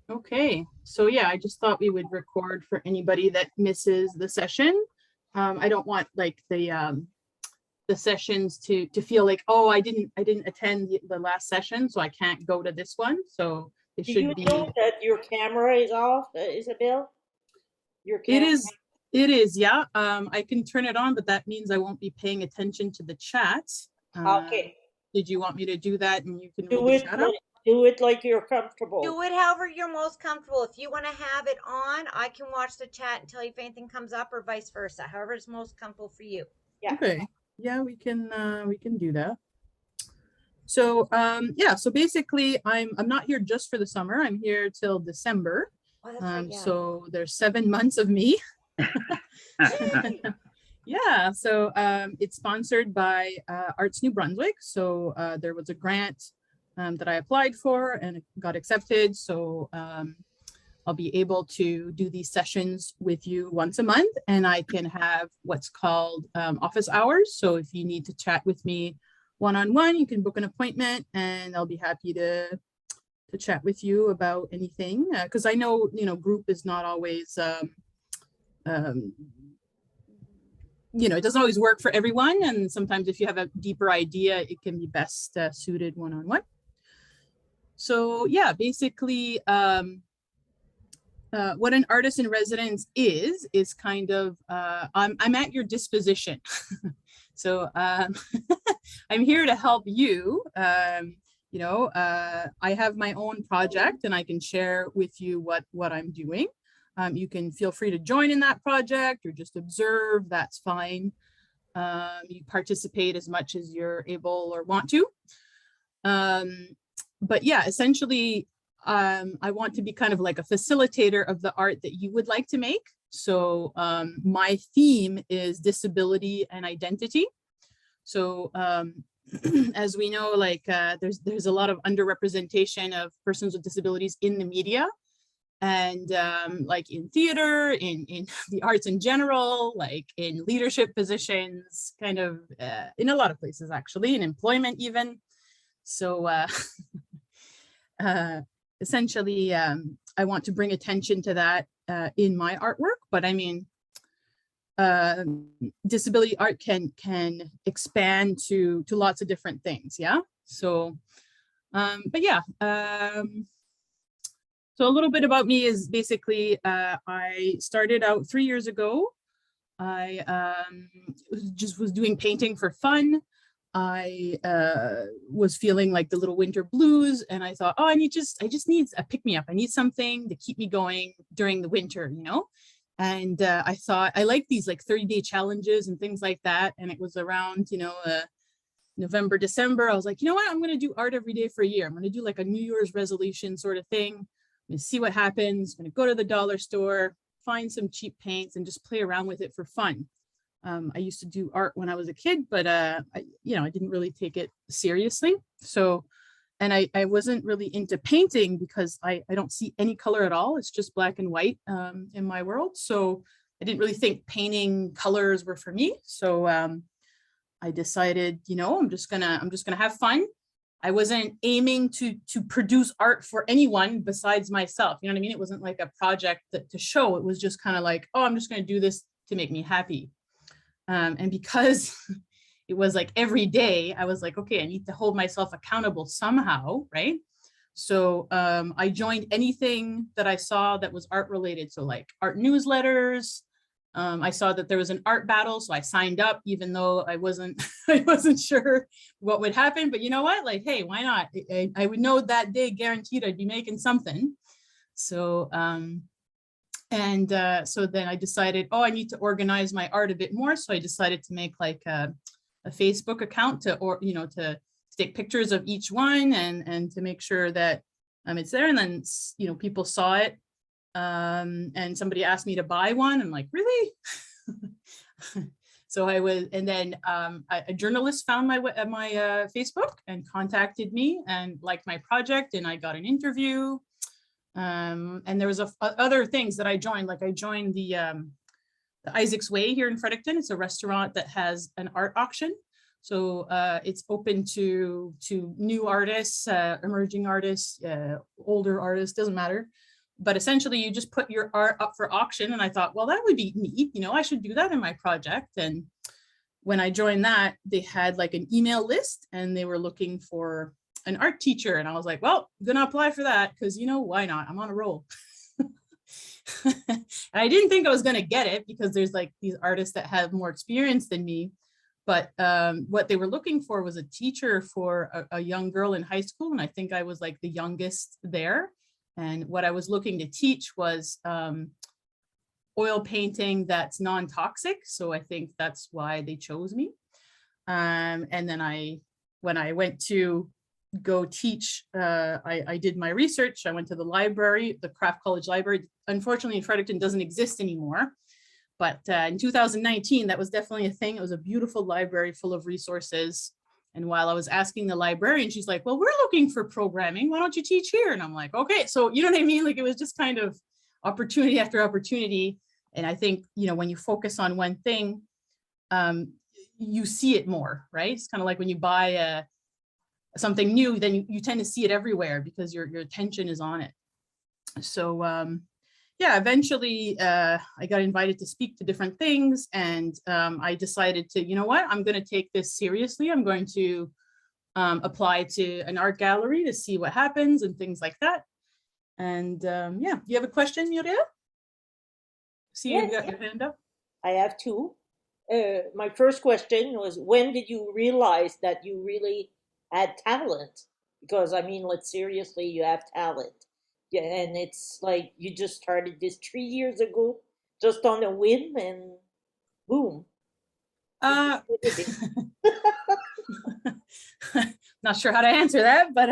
Okay, so yeah, I just thought we would record for anybody that misses the session. I don't want like the sessions to feel like, oh, I didn't attend the last session, so I can't go to this one. So it Do you should be. know that your camera is off, Isabel? Your It camera? is. It is. Yeah. I can turn it on, but that means I won't be paying attention to the chat. Okay. Did you want me to do that, and you can read Do the it chat out? like do it like you're comfortable. Do it however you're most comfortable. If you want to have it on, I can watch the chat and tell you if anything comes up or vice versa. However is most comfortable for you. Yeah. Okay. Yeah, we can do that. So yeah, so basically I'm not here just for the summer. I'm here till December. Oh, that's right. Yeah. So there's 7 months of me. Yeah, so it's sponsored by Arts New Brunswick. So there was a grant that I applied for and it got accepted. So I'll be able to do these sessions with you once a month, and I can have what's called office hours. So if you need to chat with me one-on-one, you can book an appointment and I'll be happy to chat with you about anything. Because I know, group is not always, um, it doesn't always work for everyone. And sometimes if you have a deeper idea, it can be best suited one-on-one. So yeah, basically, what an artist in residence is kind of, I'm at your disposition. So I'm here to help you. I have my own project and I can share with you what I'm doing. You can feel free to join in that project or just observe, that's fine. You participate as much as you're able or want to. But yeah, essentially, I want to be kind of like a facilitator of the art that you would like to make. So my theme is disability and identity. So as we know, like there's a lot of underrepresentation of persons with disabilities in the media and like in theater, in the arts in general, like in leadership positions, kind of in a lot of places actually, in employment even. So essentially, I want to bring attention to that in my artwork, but I mean, disability art can expand to lots of different things. Yeah. So, but yeah. So a little bit about me is basically, I started out 3 years ago. I just was doing painting for fun. I was feeling like the little winter blues, and I thought, oh, I just need a pick me up. I need something to keep me going during the winter, And I thought I like these like 30-day challenges and things like that. And it was around, November, December. I was like, you know what? I'm going to do art every day for a year. I'm going to do like a New Year's resolution sort of thing. I'm going to see what happens. I'm going to go to the dollar store, find some cheap paints, and just play around with it for fun. I used to do art when I was a kid, but I didn't really take it seriously. So, and I wasn't really into painting because I don't see any color at all. It's just black and white in my world. So I didn't really think painting colors were for me. So I decided, I'm just gonna have fun. I wasn't aiming to produce art for anyone besides myself. You know what I mean? It wasn't like a project to show. It was just kind of like, oh, I'm just going to do this to make me happy. And because it was like every day, I was like, okay, I need to hold myself accountable somehow, right? So I joined anything that I saw that was art related. So like art newsletters. I saw that there was an art battle, so I signed up, even though I wasn't sure what would happen. But you know what? Like, hey, why not? I would know that day guaranteed I'd be making something. So so then I decided, oh, I need to organize my art a bit more. So I decided to make like a Facebook account to take pictures of each one and to make sure that it's there. And then, people saw it and somebody asked me to buy one. I'm like, really? So I was, and then a journalist found my Facebook and contacted me and liked my project, and I got an interview. And there was other things that I joined, like I joined the Isaac's Way here in Fredericton. It's a restaurant that has an art auction. So it's open to new artists, emerging artists, older artists, doesn't matter. but essentially you just put your art up for auction. And I thought, well, that would be neat. You know, I should do that in my project. And when I joined that, they had like an email list and they were looking for an art teacher. And I was like, well, I'm gonna apply for that because, you know, why not? I'm on a roll. And I didn't think I was gonna get it because there's like these artists that have more experience than me. But what they were looking for was a teacher for a young girl in high school. And I think I was like the youngest there. And what I was looking to teach was oil painting that's non-toxic. So I think that's why they chose me. And then when I went to go teach, I did my research. I went to the library, the Craft College Library. Unfortunately, Fredericton doesn't exist anymore. But in 2019, that was definitely a thing. It was a beautiful library full of resources. And while I was asking the librarian, she's like, well, we're looking for programming. Why don't you teach here? And I'm like, okay. So you know what I mean? Like it was just kind of opportunity after opportunity. And I think, you know, when you focus on one thing, you see it more, right? It's kind of like when you buy something new, then you tend to see it everywhere because your attention is on it. So yeah, eventually I got invited to speak to different things, and I decided to, you know what, I'm going to take this seriously. I'm going to apply to an art gallery to see what happens and things like that. And yeah, you have a question, Muriel? See, Yes, you've got your hand up. I have two. My first question was, when did you realize that you really had talent? Because I mean, like seriously, you have talent. Yeah, and it's like you just started this 3 years ago, just on a whim, and boom. Uh, not sure how to answer that, but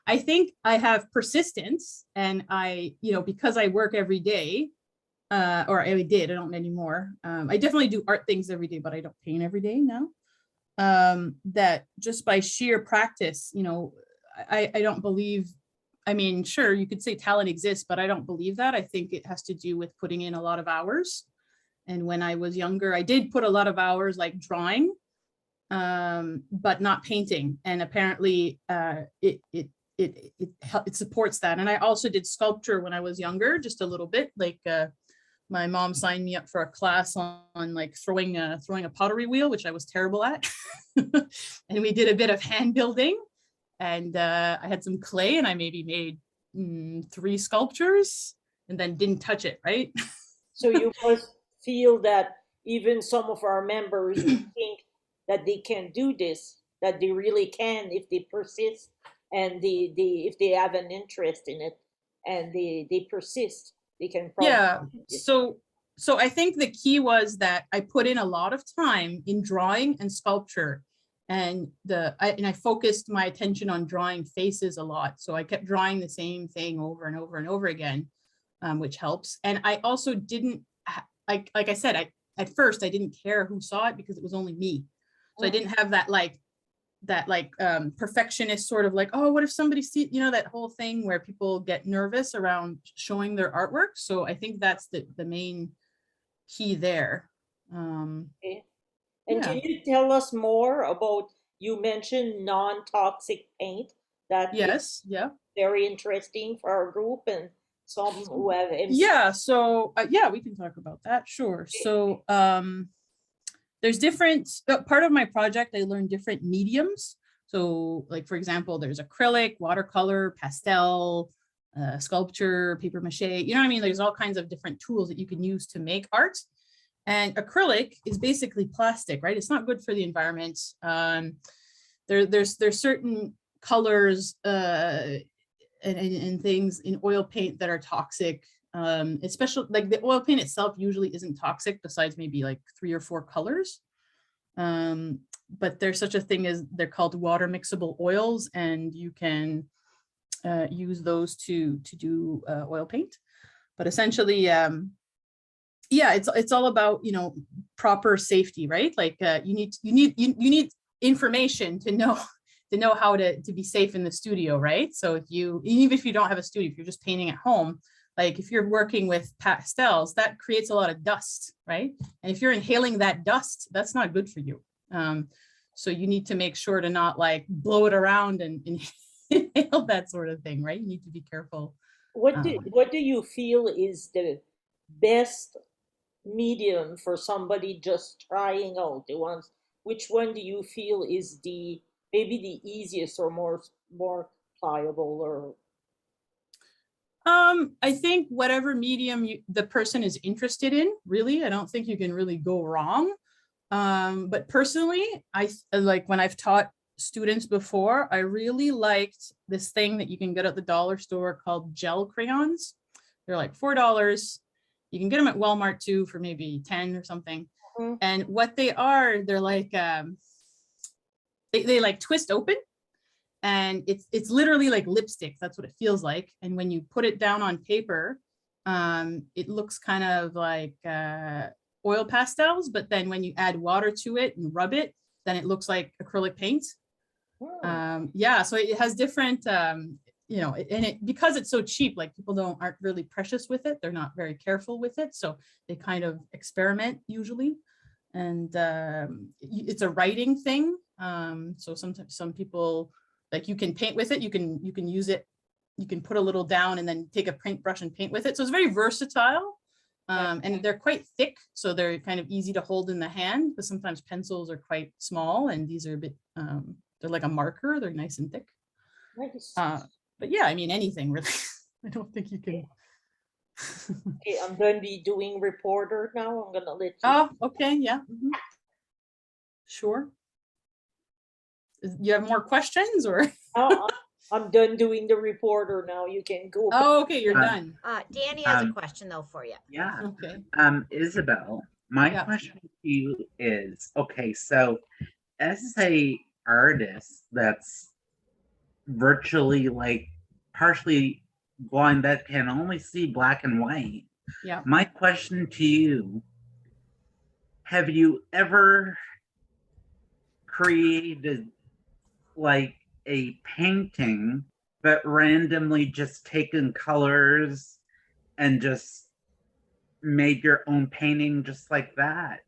I think I have persistence, and I, you know, because I work every day, or I did, I don't anymore. I definitely do art things every day, but I don't paint every day now. That just by sheer practice, you know, I don't believe, I mean, sure, you could say talent exists, but I don't believe that. I think it has to do with putting in a lot of hours. And when I was younger, I did put a lot of hours like drawing, but not painting. And apparently it supports that. And I also did sculpture when I was younger, just a little bit. Like my mom signed me up for a class on like throwing a pottery wheel, which I was terrible at. And we did a bit of hand building. And I had some clay, and I maybe made 3 sculptures and then didn't touch it, right? So you must feel that even some of our members who think that they can do this, that they really can if they persist, and if they have an interest in it and they persist, they can probably. Yeah. So I think the key was that I put in a lot of time in drawing and sculpture. And I focused my attention on drawing faces a lot. So I kept drawing the same thing over and over and over again, which helps. And I also didn't, like I said, at first I didn't care who saw it because it was only me. So I didn't have that perfectionist sort of like, oh, what if somebody sees, you know, that whole thing where people get nervous around showing their artwork. So I think that's the main key there. Okay. And Yeah. can you tell us more about, you mentioned non-toxic paint, that is Yes. Yeah. very interesting for our group and some who have Yeah. So yeah, we can talk about that. Sure. So there's different, part of my project, I learned different mediums. So like, for example, there's acrylic, watercolor, pastel, sculpture, paper mache, you know what I mean? There's all kinds of different tools that you can use to make art. And acrylic is basically plastic, right? It's not good for the environment. There's certain colors and things in oil paint that are toxic. Especially like the oil paint itself usually isn't toxic besides maybe like 3 or 4 colors. But there's such a thing as, they're called water mixable oils, and you can use those to do oil paint. But essentially, yeah, it's all about, you know, proper safety, right? Like you need information to know how to be safe in the studio, right? So even if you don't have a studio, if you're just painting at home, like if you're working with pastels, that creates a lot of dust, right? And if you're inhaling that dust, that's not good for you. So you need to make sure to not like blow it around and inhale that sort of thing, right? You need to be careful. What do you feel is the best medium for somebody just trying out? The ones, which one do you feel is the maybe the easiest or more pliable or I think whatever medium the person is interested in, really, I don't think you can really go wrong. But personally, I like when I've taught students before, I really liked this thing that you can get at the dollar store called gel crayons. They're like $4. You can get them at Walmart too for maybe 10 or something. Mhm. And what they are, they're like, they like twist open, and it's literally like lipstick. That's what it feels like. And when you put it down on paper, it looks kind of like oil pastels, but then when you add water to it and rub it, then it looks like acrylic paint. Yeah, so it has different, you know, and it because it's so cheap, like people aren't really precious with it. They're not very careful with it, so they kind of experiment usually. And it's a writing thing. So sometimes some people, like, you can paint with it. You can use it. You can put a little down and then take a paintbrush and paint with it. So it's very versatile. And they're quite thick, so they're kind of easy to hold in the hand, because sometimes pencils are quite small, and these are a bit, they're like a marker. They're nice and thick. nice. But yeah, I mean, anything really. I don't think you can. Okay, I'm going to be doing reporter now. I'm gonna let you. Oh, okay, yeah. Sure. You have more questions or? Oh, I'm done doing the reporter now. You can go. Oh, okay, you're done. Danny has a question though for you. Yeah. Okay. Ysabelle, my Yeah. question to you is, okay, so as a artist that's virtually like partially blind, that can only see black and white, Yeah. my question to you, have you ever created like a painting but randomly just taken colors and just made your own painting just like that?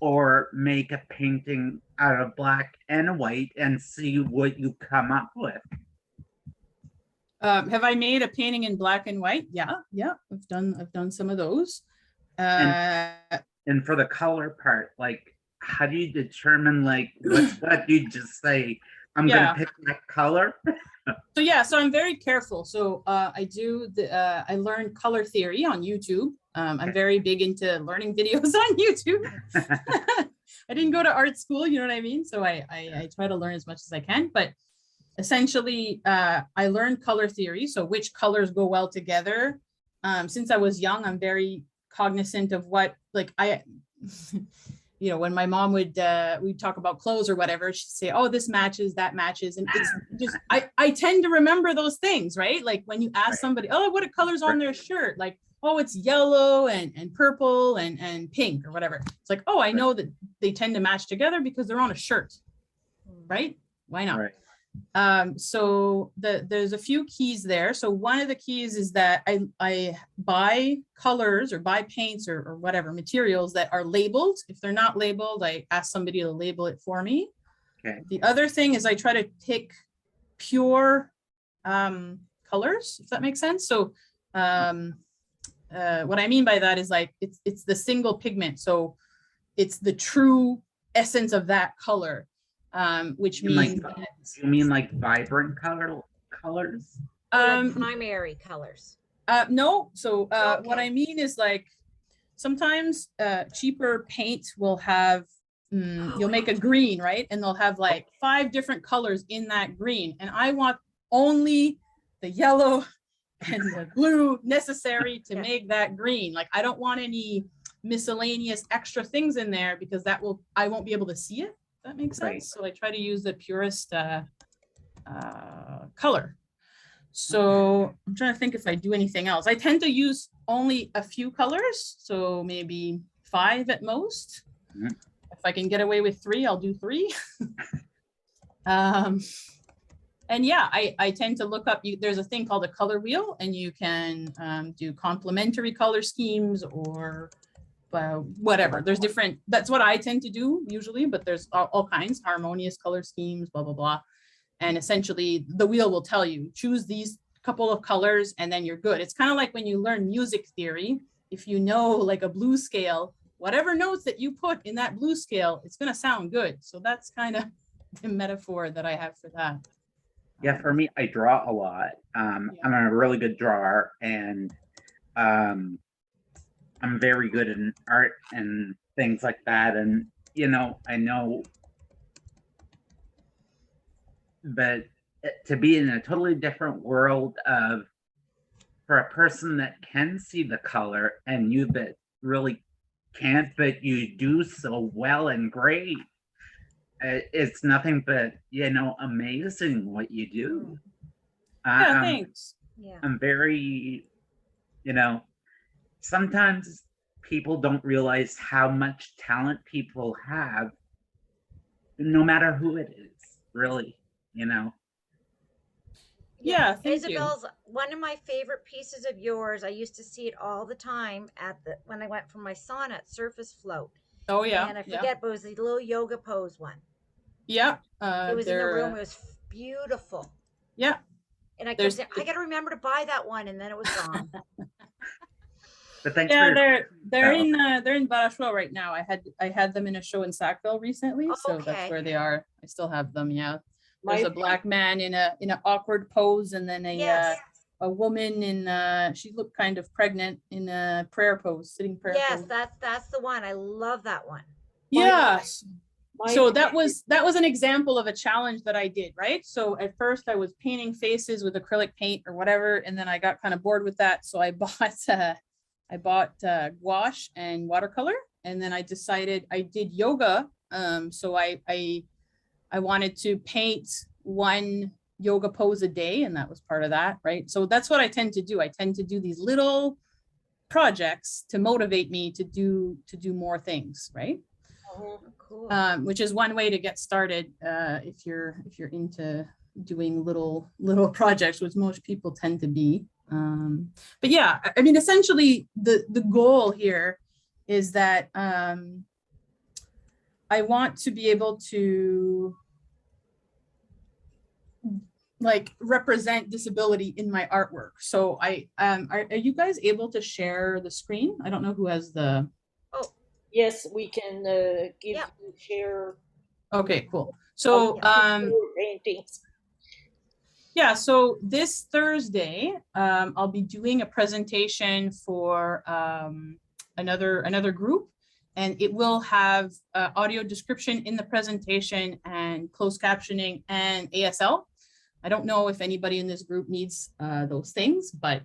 Or make a painting out of black and white and see what you come up with? Have I made a painting in black and white? Yeah, I've done some of those. And for the color part, like, how do you determine, like, what's what? Do you just say, I'm Yeah. gonna pick that color? So yeah, so I'm very careful. So I learned color theory on YouTube. I'm very big into learning videos on YouTube. I didn't go to art school, you know what I mean? So I try to learn as much as I can, but essentially I learned color theory. So which colors go well together. Since I was young, I'm very cognizant of what, like, you know, when my mom would we'd talk about clothes or whatever, she'd say, oh, this matches, that matches. And it's just, I tend to remember those things, right? Like when you ask somebody, oh, what are colors on their shirt? Like, oh, it's yellow and purple and pink or whatever. It's like, oh, I know that they tend to match together because they're on a shirt, right? Why not? Right. So there's a few keys there. So one of the keys is that I buy colors or buy paints or whatever materials that are labeled. If they're not labeled, I ask somebody to label it for me. Okay. The other thing is I try to pick pure colors, if that makes sense. So what I mean by that is, like, it's the single pigment. So it's the true essence of that color. Which means you mean like vibrant colors? Like primary colors. No. So Okay. what I mean is, like, sometimes cheaper paint will have you'll make a green, right? And they'll have like 5 different colors in that green. And I want only the yellow and the blue necessary to make that green. Like, I don't want any miscellaneous extra things in there, because I won't be able to see it. That makes sense. Right. So I try to use the purest color. So I'm trying to think if I do anything else. I tend to use only a few colors, so maybe 5 at most. Mhm. If I can get away with 3, I'll do 3. And yeah, I tend to look up, there's a thing called a color wheel, and you can do complementary color schemes or whatever. There's that's what I tend to do usually, but there's all kinds, harmonious color schemes, blah, blah, blah. And essentially the wheel will tell you, choose these couple of colors and then you're good. It's kind of like when you learn music theory, if you know like a blues scale, whatever notes that you put in that blues scale, it's going to sound good. So that's kind of the metaphor that I have for that. Yeah, for me, I draw a lot. I'm a really good drawer, and I'm very good in art and things like that. And, you know, I know, but to be in a totally different world of, for a person that can see the color and you that really can't, but you do so well and great, it's nothing but, you know, amazing what you do. Yeah, thanks. Yeah. I'm very, you know, sometimes people don't realize how much talent people have, no matter who it is, really, you know. Yeah, thank you. Ysabelle's one of my favorite pieces of yours. I used to see it all the time when I went for my sauna at Surface Float. Oh yeah. And I forget, but it was the little yoga pose one. Yeah. It was in the room. It was beautiful. Yeah. And I kept saying, I got to remember to buy that one, and then it was gone. But thanks yeah, for they're in Barachois right now. I had them in a show in Sackville recently, so that's where they are. I still have them. Yeah, there's a black man in an awkward pose, and then a woman in she looked kind of pregnant in a prayer pose, sitting prayer pose. Yes, that's the one. I love that one. Yeah. So that was an example of a challenge that I did, right? So at first I was painting faces with acrylic paint or whatever, and then I got kind of bored with that, so I bought gouache and watercolor, and then I decided I did yoga. So I wanted to paint one yoga pose a day, and that was part of that, right? So that's what I tend to do. I tend to do these little projects to motivate me to do more things, right? Cool. Which is one way to get started if you're into doing little projects, which most people tend to be. But yeah, I mean, essentially the goal here is that I want to be able to like represent disability in my artwork. So are you guys able to share the screen? I don't know who has the. Yes, we can give you share. Okay, cool. So paintings. Yeah, so this Thursday, I'll be doing a presentation for another group, and it will have audio description in the presentation and closed captioning and ASL. I don't know if anybody in this group needs those things, but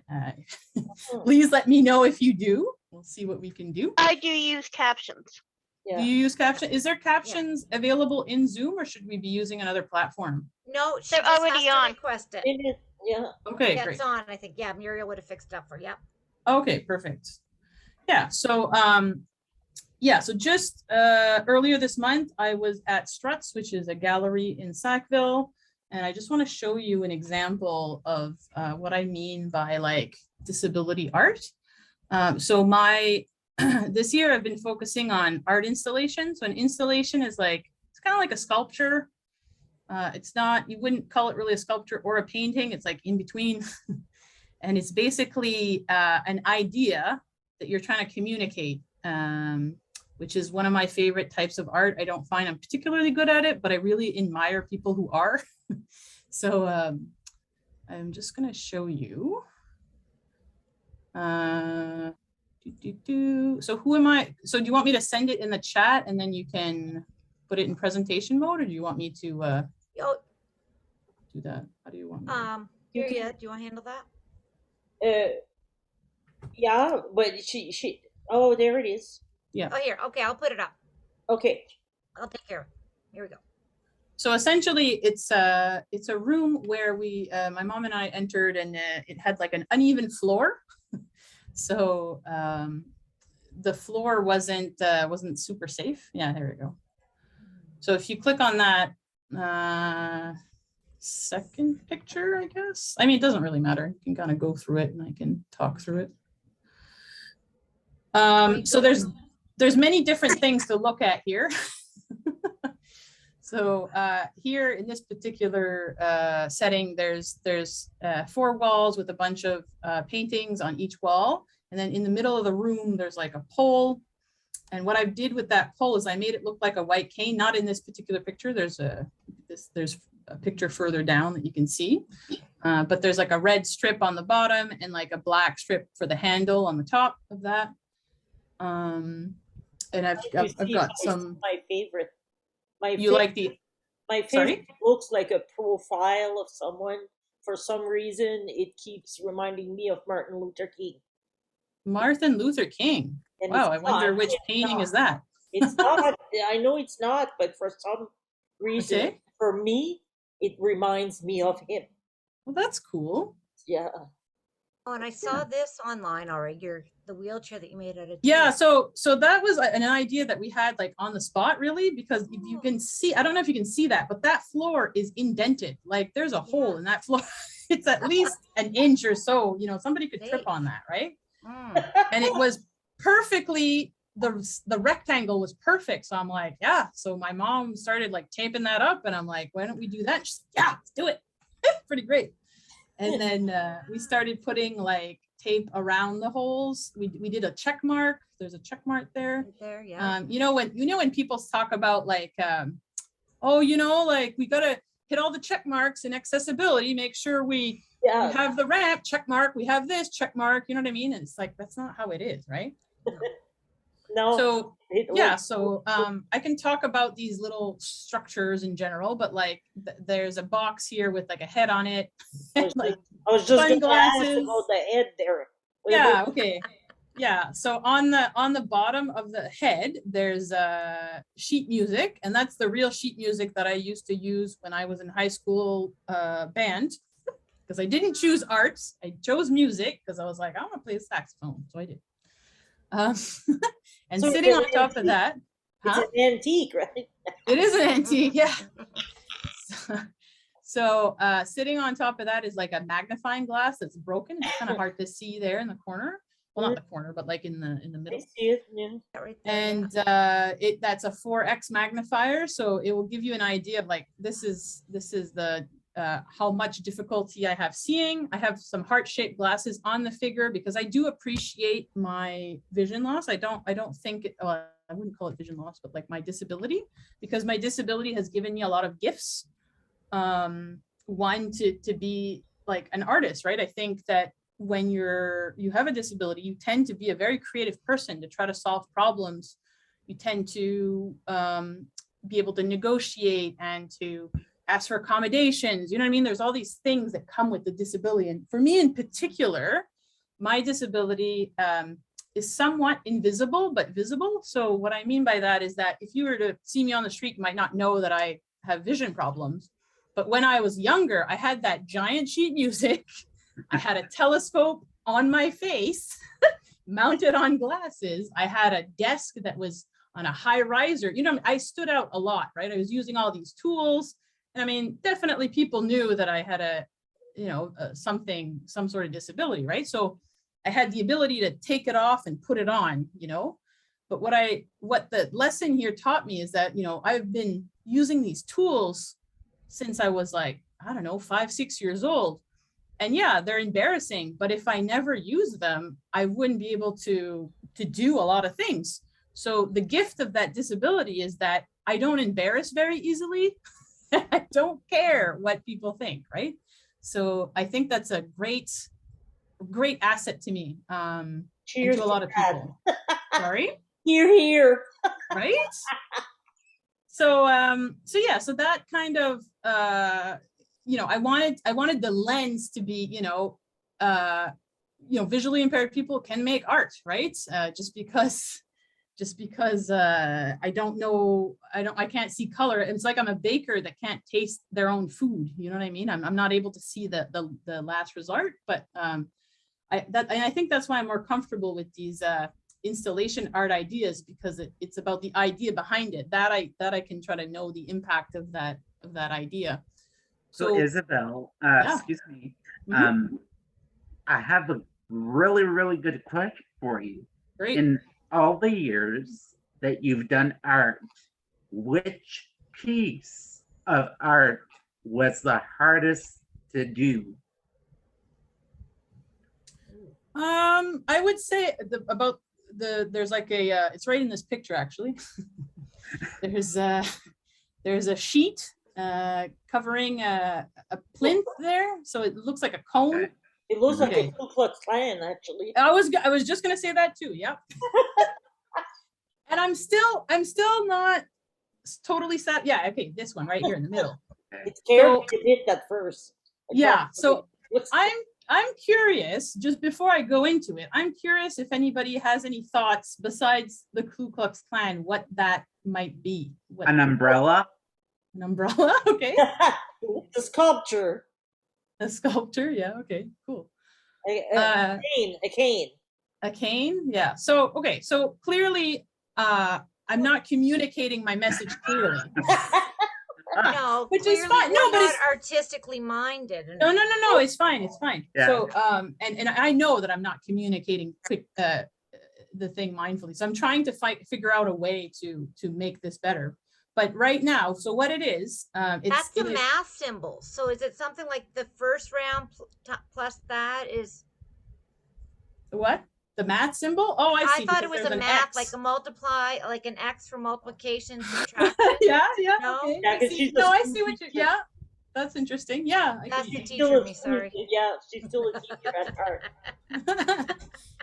please let me know if you do. We'll see what we can do. I do use captions. Yeah. Do you use caption? Is there captions available in Zoom, or should we be using another platform? No, they're already on. Request it. Yeah. Okay, yeah, great. It's on. I think Muriel would have fixed it up for you. Okay, perfect. Yeah. So so just earlier this month, I was at Struts, which is a gallery in Sackville, and I just want to show you an example of what I mean by like disability art. So this year I've been focusing on art installation. So an installation is like, it's kind of like a sculpture. It's not, you wouldn't call it really a sculpture or a painting. It's like in between. And it's basically an idea that you're trying to communicate, which is one of my favorite types of art. I don't find I'm particularly good at it, but I really admire people who are. So I'm just going to show you. So who am I? So do you want me to send it in the chat and then you can put it in presentation mode, or do you want me to do that? How do you want me to? Do you want to handle that? Yeah, but she oh, there it is. Yeah. Oh, here. Okay, I'll put it up. Okay. I'll take care of it. Here we go. So essentially it's a room where my mom and I entered, and it had like an uneven floor. So the floor wasn't super safe. Yeah, there we go. So if you click on that second picture, I guess. I mean, it doesn't really matter. You can kind of go through it and I can talk through it. So there's many different things to look at here. So here in this particular setting, there's 4 walls with a bunch of paintings on each wall. And then in the middle of the room, there's like a pole. And what I did with that pole is I made it look like a white cane, not in this particular picture. There's a picture further down that you can see. But there's like a red strip on the bottom and like a black strip for the handle on the top of that. And I've got some. My favorite. Like the. My favorite looks like a profile of someone. For some reason, it keeps reminding me of Martin Luther King. Martin Luther King. And wow, I wonder which painting is that. It's not. I know it's not, but for some reason, for me, it reminds me of him. Well, that's cool. Yeah. Oh, and I saw this online already. The wheelchair that you made out of. Yeah, so that was an idea that we had like on the spot, really, because if you can see, I don't know if you can see that, but that floor is indented. Like there's a hole in that floor. It's at least an inch or so. You know, somebody could trip on that, right? And it was perfectly, the rectangle was perfect. So I'm like, yeah. So my mom started like taping that up, and I'm like, why don't we do that? She's like, yeah, let's do it. Pretty great. And then we started putting like tape around the holes. We did a check mark. There's a check mark there. Right there, yeah. You know when people talk about like, oh, you know, like we gotta hit all the check marks in accessibility. Make sure we have the ramp check mark. We have this check mark. You know what I mean? And it's like that's not how it is, right? No. So so I can talk about these little structures in general, but like there's a box here with like a head on it. Like I was just going to ask about the head there. Yeah, okay. Yeah, so on the bottom of the head, there's sheet music, and that's the real sheet music that I used to use when I was in high school band, because I didn't choose arts. I chose music because I was like, I want to play the saxophone, so I did. And so sitting on top of that, it's an antique, right? It is an antique, yeah. So sitting on top of that is like a magnifying glass that's broken. It's kind of hard to see there in the corner. Well, not the corner, but like in the middle. I see it, yeah. Right there, And that's a 4x magnifier, so it will give you an idea of like this is the how much difficulty I have seeing. I have some heart-shaped glasses on the figure because I do appreciate my vision loss. I don't think I wouldn't call it vision loss, but like my disability, because my disability has given me a lot of gifts. One, to be like an artist, right? I think that when you have a disability, you tend to be a very creative person to try to solve problems. You tend to be able to negotiate and to ask for accommodations. You know what I mean? There's all these things that come with the disability. And for me in particular, my disability is somewhat invisible, but visible. So what I mean by that is that if you were to see me on the street, you might not know that I have vision problems. But when I was younger, I had that giant sheet music. I had a telescope on my face, mounted on glasses. I had a desk that was on a high riser. You know, I stood out a lot, right? I was using all these tools. And I mean, definitely people knew that I had some sort of disability, right? So I had the ability to take it off and put it on, you know. But what the lesson here taught me is that, you know, I've been using these tools since I was like, I don't know, 5, 6 years old. And yeah, they're embarrassing, but if I never use them, I wouldn't be able to do a lot of things. So the gift of that disability is that I don't embarrass very easily. I don't care what people think, right? So I think that's a great asset to me, and Cheers to a lot of people. Sorry? Here. Right? So yeah, so that kind of, you know, I wanted the lens to be, you know, visually impaired people can make art, right? Just because I can't see color. It's like I'm a baker that can't taste their own food. You know what I mean? I'm not able to see the last result, but I think that's why I'm more comfortable with these installation art ideas, because it's about the idea behind it that I can try to know the impact of that idea. So Ysabelle, yeah. Excuse me, Mm-hmm. I have a really, really good question for you. Great. In all the years that you've done art, which piece of art was the hardest to do? I would say there's like a it's right in this picture actually. there's a sheet covering a plinth there, so it looks like a cone. It looks like Okay. a Ku Klux Klan, actually. I was just gonna say that too. Yep. And I'm still not totally sad. Yeah. Okay. This one right here in the middle. It scared So- me a bit at first. I Yeah. thought, So what's I'm curious, just before I go into it, I'm curious if anybody has any thoughts besides the Ku Klux Klan, what that might be. What, An umbrella? an umbrella? Okay. it's a sculpture, A sculptor. Yeah. Okay. Cool. a cane, a cane. A cane. Yeah. So, okay. So clearly, I'm not communicating my message clearly. No, Which is clearly fine. No, we're but not it's- artistically minded. No. It's fine. It's fine. Yeah. So, and I know that I'm not communicating the thing mindfully. So I'm trying to figure out a way to make this better. But right now, so what it is, That's the it is- math symbol. So is it something like the first round plus that is? what? The math symbol? Oh, I see. I thought because it was there's a an math, X. like a multiply, like an X for multiplication, subtraction. Yeah. No? Okay. Yeah, I 'cause see. she's No, a I school see what you. teacher. Yeah, that's interesting. Yeah. I That's get the you. teacher in me, sorry. Yeah, she's still a teacher at heart.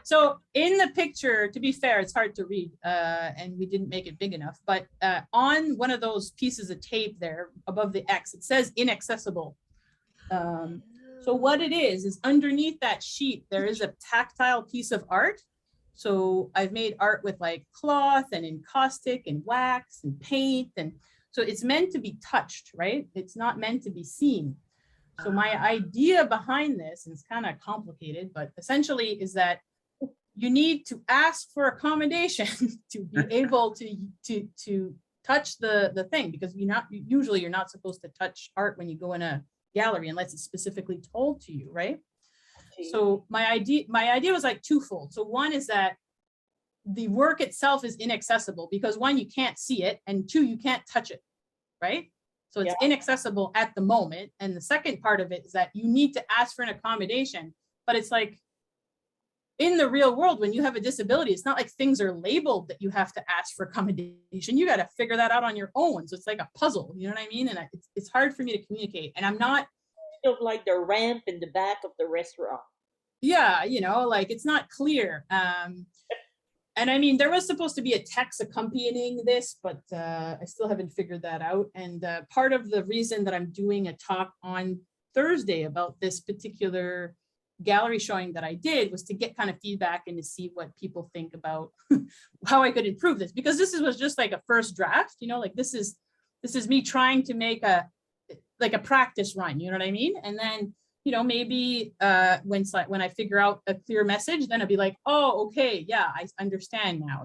So in the picture, to be fair, it's hard to read, and we didn't make it big enough, but on one of those pieces of tape there above the X, it says inaccessible. So what it is underneath that sheet, there is a tactile piece of art. So I've made art with like cloth and encaustic and wax and paint. And so it's meant to be touched, right? It's not meant to be seen. So my idea behind this, and it's kind of complicated, but essentially is that you need to ask for accommodation to be able to touch the thing, because you're not supposed to touch art when you go in a gallery unless it's specifically told to you, right? So my idea was like twofold. So one is that the work itself is inaccessible because one, you can't see it, and two, you can't touch it, right? So it's inaccessible at the moment. And the second part of it is that you need to ask for an accommodation, but it's like in the real world, when you have a disability, it's not like things are labeled that you have to ask for accommodation. You got to figure that out on your own. So it's like a puzzle, you know what I mean? And it's hard for me to communicate, and I'm not, Of like the ramp in the back of the restaurant. yeah, like it's not clear. And I mean, there was supposed to be a text accompanying this, but I still haven't figured that out. And part of the reason that I'm doing a talk on Thursday about this particular gallery showing that I did was to get kind of feedback and to see what people think about how I could improve this, because this was just like a first draft, like this is me trying to make a practice run, you know what I mean? And then, maybe when I figure out a clear message, then I'll be like, oh, okay, yeah, I understand now,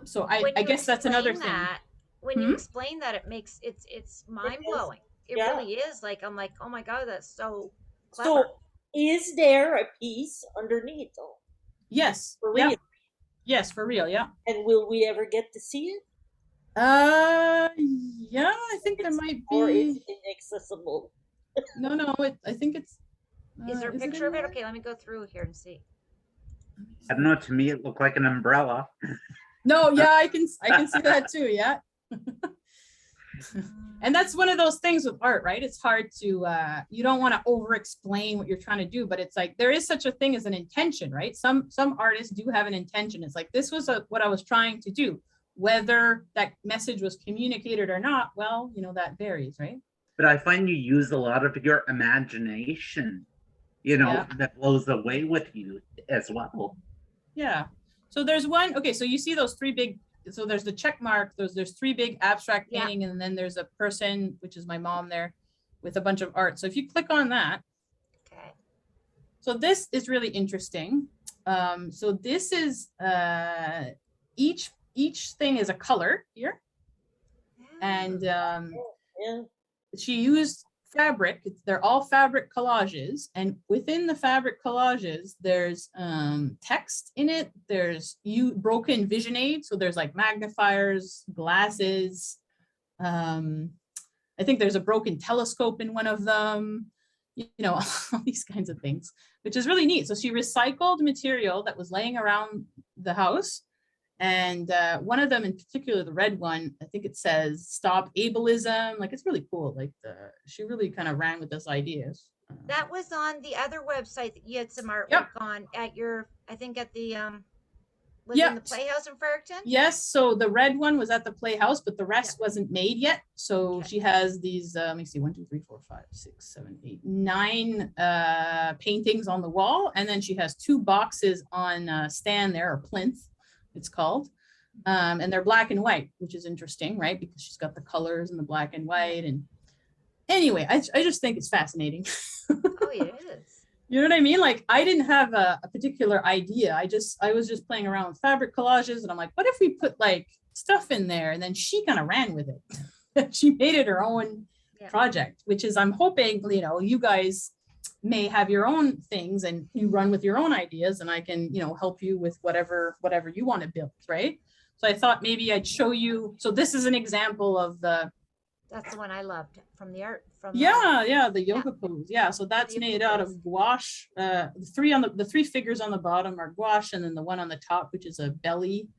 so I guess that's another thing. When you explain that, it makes it's mind blowing. It Yeah. really is. Like, I'm like, oh my God, that's so clever. So is there a piece underneath though? Yes. For Yeah. real? Yes, for real. Yeah. And will we ever get to see it? Yeah, I think there might Or is be. it inaccessible? No, I think it's. Is there a is it picture in of it? there? Okay, let me go through here and see. I don't know, to me it looked like an umbrella. No, yeah, I can see that too. Yeah. And that's one of those things with art, right? It's hard to, you don't want to over explain what you're trying to do, but it's like, there is such a thing as an intention, right? Some artists do have an intention. It's like, this was what I was trying to do. Whether that message was communicated or not, well, that varies, right? But I find you use a lot of your imagination, Yeah. that blows away with you as well. Yeah. So there's one, okay, so you see those three big, so there's the check mark, there's three big abstract Yeah. painting, and then there's a person, which is my mom there, with a bunch of art. So if you click on that, Okay. so this is really interesting. So this is, each thing is a color here. And Yeah. she used fabric. They're all fabric collages, and within the fabric collages, there's text in it. There's broken vision aid, so there's like magnifiers, glasses, I think there's a broken telescope in one of them, you know, all these kinds of things, which is really neat. So she recycled material that was laying around the house. And one of them in particular, the red one, I think it says stop ableism. Like, it's really cool. Like, she really kind of ran with this ideas. That was on the other website that you had some artwork Yep. on at your, I think at the was Yeah. in the Playhouse in Fredericton. Yes, so the red one was at the Playhouse, but the rest wasn't made yet. So Okay. she has these, let me see, 1, 2, 3, 4, 5, 6, 7, 8, 9 paintings on the wall. And then she has 2 boxes on stand there, or plinth, it's called. And they're black and white, which is interesting, right? Because she's got the colors and the black and white. And anyway, I just think it's fascinating. Oh, it is. You know what I mean? Like, I didn't have a particular idea. I was just playing around with fabric collages, and I'm like, what if we put like stuff in there? And then she kind of ran with it. She made it her own project, which is, I'm hoping, you know, you guys may have your own things and you run with your own ideas, and I can, you know, help you with whatever you want to build, right? So I thought maybe I'd show you. So this is an example of that's the one I loved from the art. From the yoga pose. Yeah, so that's made out of gouache. The 3 figures on the bottom are gouache, and then the one on the top, which is a belly.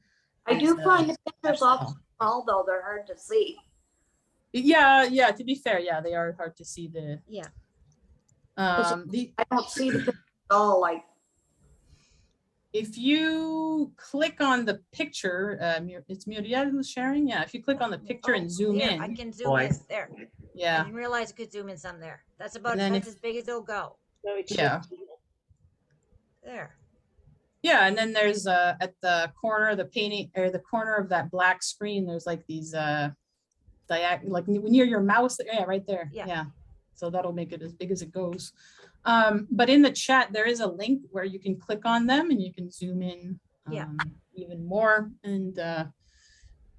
I do find the pictures awful small, though. They're hard to see. Yeah, to be fair, yeah, they are hard to see. I don't see the pictures at all. Like, if you click on the picture, it's Muriel who's sharing. Yeah, if you click on the picture and zoom in. I can zoom in there. Yeah. I didn't realize I could zoom in some there. That's about as big as it'll go. Yeah. There. Yeah, and then there's at the corner of the painting, or the corner of that black screen, there's like these like near your mouse. Yeah, right there. Yeah. So that'll make it as big as it goes. But in the chat, there is a link where you can click on them and you can zoom in even more. And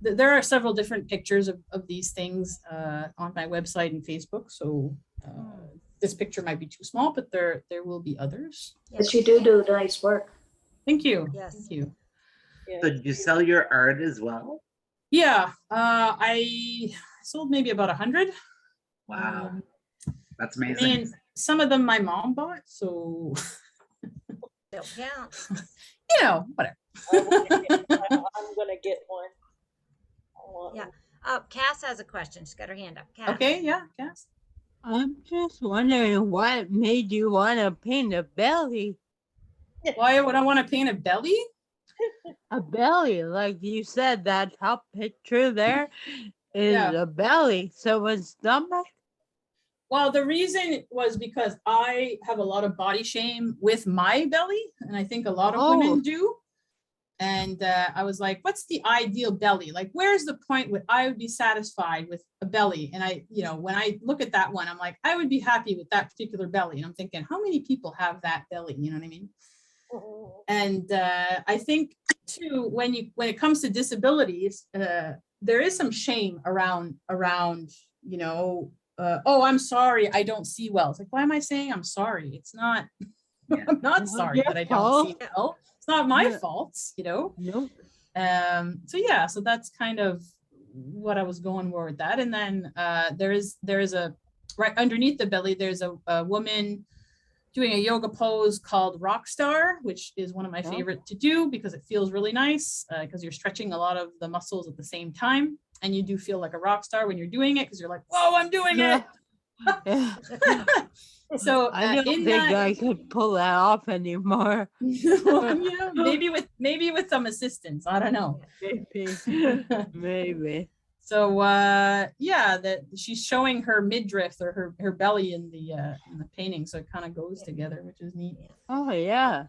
there are several different pictures of these things on my website and Facebook. So this picture might be too small, but there will be others. but you do nice work. Thank you. Yes. Thank you. So do you sell your art as well? Yeah, I sold maybe about 100. Wow, that's amazing. And some of them my mom bought, so Don't count. you know, whatever. I'm gonna get one. Yeah. Cass has a question. She's got her hand up. Cass. Okay, yeah, Cass. I'm just wondering what made you want to paint a belly? Why would I want to paint a belly? A belly, like you said, that top picture there is a belly. So it's stomach. Well, the reason was because I have a lot of body shame with my belly, and I think a lot of women do. And I was like, what's the ideal belly? Like, where's the point where I would be satisfied with a belly? And I, you know, when I look at that one, I'm like, I would be happy with that particular belly. And I'm thinking, how many people have that belly? You know what I mean? And I think too, when it comes to disabilities, there is some shame around, you know, oh, I'm sorry, I don't see well. It's like, why am I saying I'm sorry? It's not, I'm not sorry that I don't see well. It's not my fault, you know? Nope. So yeah, so that's kind of what I was going for with that. And then there is a, right underneath the belly, there's a woman doing a yoga pose called Rock Star, which is one of my favorite to do because it feels really nice because you're stretching a lot of the muscles at the same time. And you do feel like a rock star when you're doing it because you're like, whoa, I'm doing it. So I don't think I could pull that off anymore. Yeah, maybe with some assistance. I don't know. Maybe. So yeah, that she's showing her midriff or her belly in the painting, so it kind of goes together, which is neat. Oh yeah.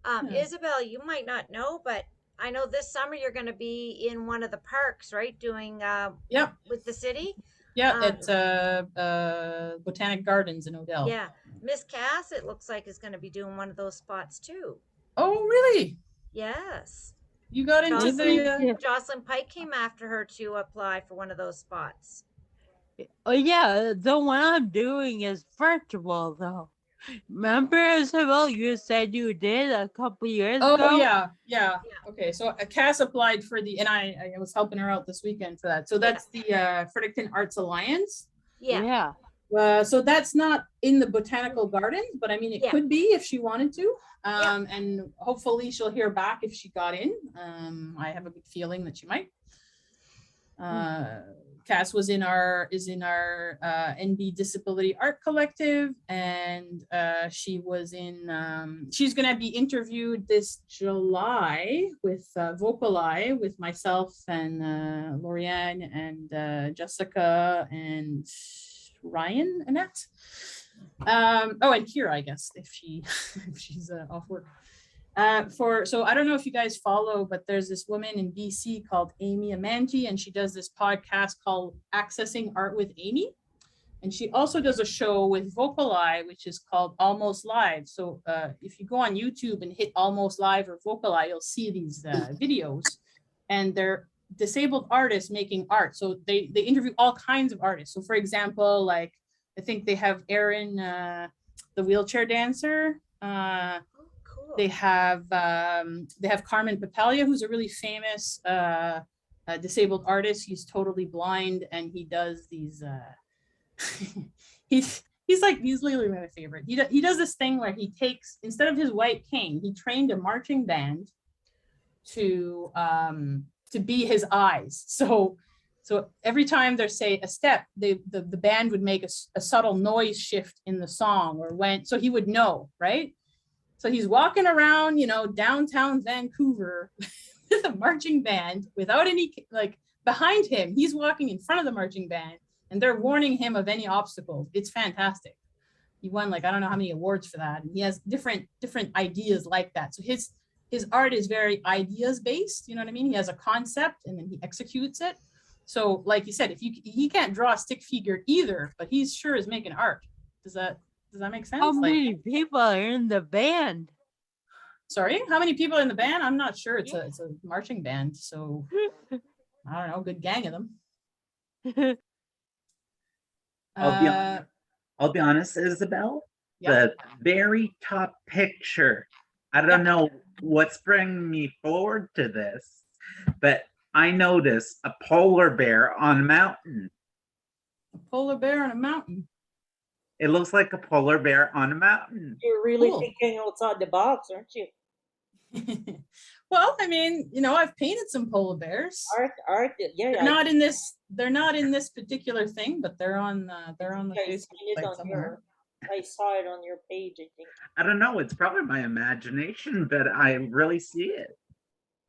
Ysabelle, you might not know, but I know this summer you're going to be in one of the parks, right? Doing with the city. Yeah, it's Botanic Gardens in Odell. Yeah, Miss Cass, it looks like is going to be doing one of those spots too. Oh, really? Yes. You got into the Jocelyn Pike came after her to apply for one of those spots. Oh yeah, the one I'm doing is virtual though. Remember, Ysabelle, you said you did a couple years Oh ago? yeah, yeah. Okay, so Cass applied for the, and I was helping her out this weekend for that. So that's the Fredericton Arts Alliance. Yeah. So that's not in the botanical gardens, but I mean, it Yeah. could be if she wanted to. Yeah. And hopefully she'll hear back if she got in. I have a good feeling that she might. Cass is in our NB Disability Art Collective, and she was in, she's going to be interviewed this July with Vocali with myself and Lorianne and Jessica and Ryan, Annette. Oh, and Kira, I guess, if she's off work. So I don't know if you guys follow, but there's this woman in BC called Amy Amanti, and she does this podcast called Accessing Art with Amy. And she also does a show with Vocali, which is called Almost Live. So if you go on YouTube and hit Almost Live or Vocali, you'll see these videos, and they're disabled artists making art. So they interview all kinds of artists. So for example, like I think they have Erin, the wheelchair dancer. They have Carmen Papalia, who's a really famous disabled artist. He's totally blind, and he does these. He's literally my favorite. He does this thing where he takes, instead of his white cane, he trained a marching band to be his eyes. So every time there's, say, a step, the band would make a subtle noise shift in the song, or so he would know, right? So he's walking around, downtown Vancouver with a marching band without any, like, behind him. He's walking in front of the marching band, and they're warning him of any obstacles. It's fantastic. He won, like, I don't know how many awards for that. And he has different ideas like that. So his art is very ideas based. You know what I mean? He has a concept and then he executes it. So like you said, he can't draw a stick figure either, but he sure is making art. Does that make sense? How many people are in the band? Sorry, how many people are in the band? I'm not sure. It's a marching band, so I don't know. Good gang of them. I'll be honest, Ysabelle. Yeah. The very top picture. I don't know what's bringing me forward to this, but I noticed a polar bear on a mountain. A polar bear on a mountain. It looks like a polar bear on a mountain. You're really thinking outside the box, aren't you? Well, I mean, I've painted some polar bears. Art, yeah. They're not in this particular thing, but they're on the Facebook site somewhere. I saw it on your page, I think. I don't know. It's probably my imagination, but I really see it.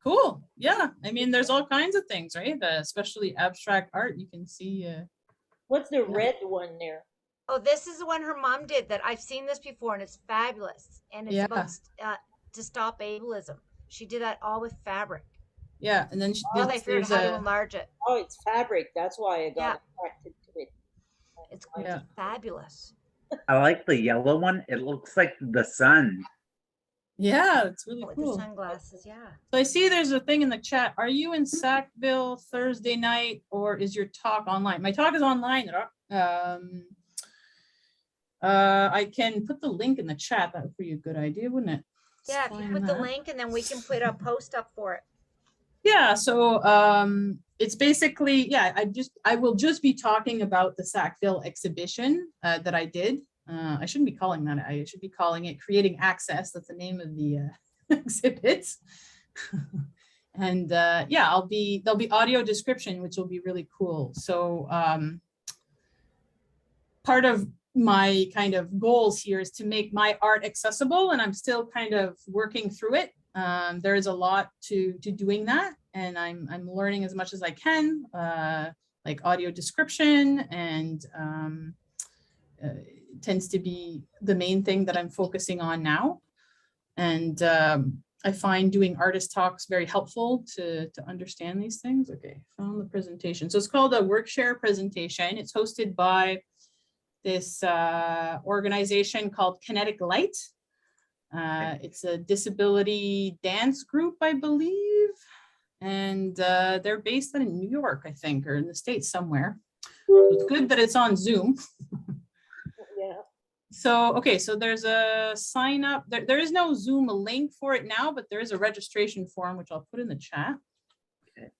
Cool. Yeah. I mean, there's all kinds of things, right? Especially abstract art. You can see. What's the red one there? Oh, this is the one her mom did that I've seen this before, and it's fabulous. And it's about to stop ableism. She did that all with fabric. Yeah, and then they figured out how to enlarge it. Oh, it's fabric. That's why I got attracted to it. It's fabulous. I like the yellow one. It looks like the sun. Yeah, it's really with cool. The sunglasses, yeah. So I see there's a thing in the chat. Are you in Sackville Thursday night, or is your talk online? My talk is online. I can put the link in the chat. That would be a good idea, wouldn't it? Yeah, if you put the link, and then we can put a post up for it. Yeah, so it's basically, I will just be talking about the Sackville exhibition that I did. I shouldn't be calling that. I should be calling it Creating Access. That's the name of the exhibit. And there'll be audio description, which will be really cool. So part of my kind of goals here is to make my art accessible, and I'm still kind of working through it. There is a lot to doing that, and I'm learning as much as I can, like audio description, and tends to be the main thing that I'm focusing on now. And I find doing artist talks very helpful to understand these things. Okay, found the presentation. So it's called a Workshare presentation. It's hosted by this organization called Kinetic Light. It's a disability dance group, I believe. And they're based in New York, I think, or in the States somewhere. So it's good that it's on Zoom. Yeah. So, okay, so there's a sign up. There is no Zoom link for it now, but there is a registration form, which I'll put in the chat. Okay.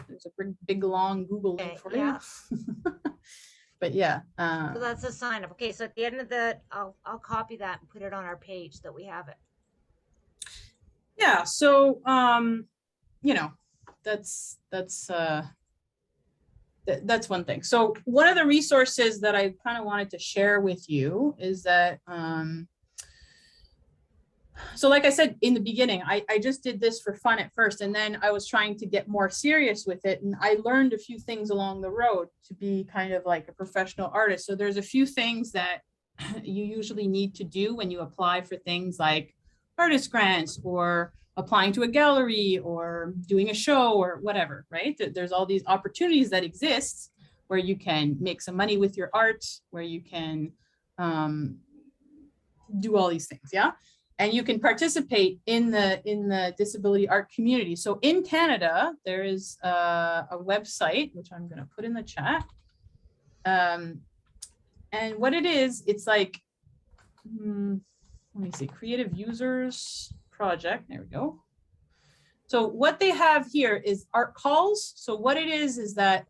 There's a big long Google link for you. But yeah. So that's a sign up. Okay, so at the end of the, I'll copy that and put it on our page that we have it. Yeah, so you know, that's one thing. So one of the resources that I kind of wanted to share with you is that so like I said in the beginning, I just did this for fun at first, and then I was trying to get more serious with it, and I learned a few things along the road to be kind of like a professional artist. So there's a few things that you usually need to do when you apply for things like artist grants or applying to a gallery or doing a show or whatever, right? There's all these opportunities that exist where you can make some money with your art, where you can do all these things, yeah? And you can participate in the disability art community. So in Canada, there is a website, which I'm gonna put in the chat. And what it is, it's like, let me see, Creative Users Project, there we go. So what they have here is art calls. So what it is that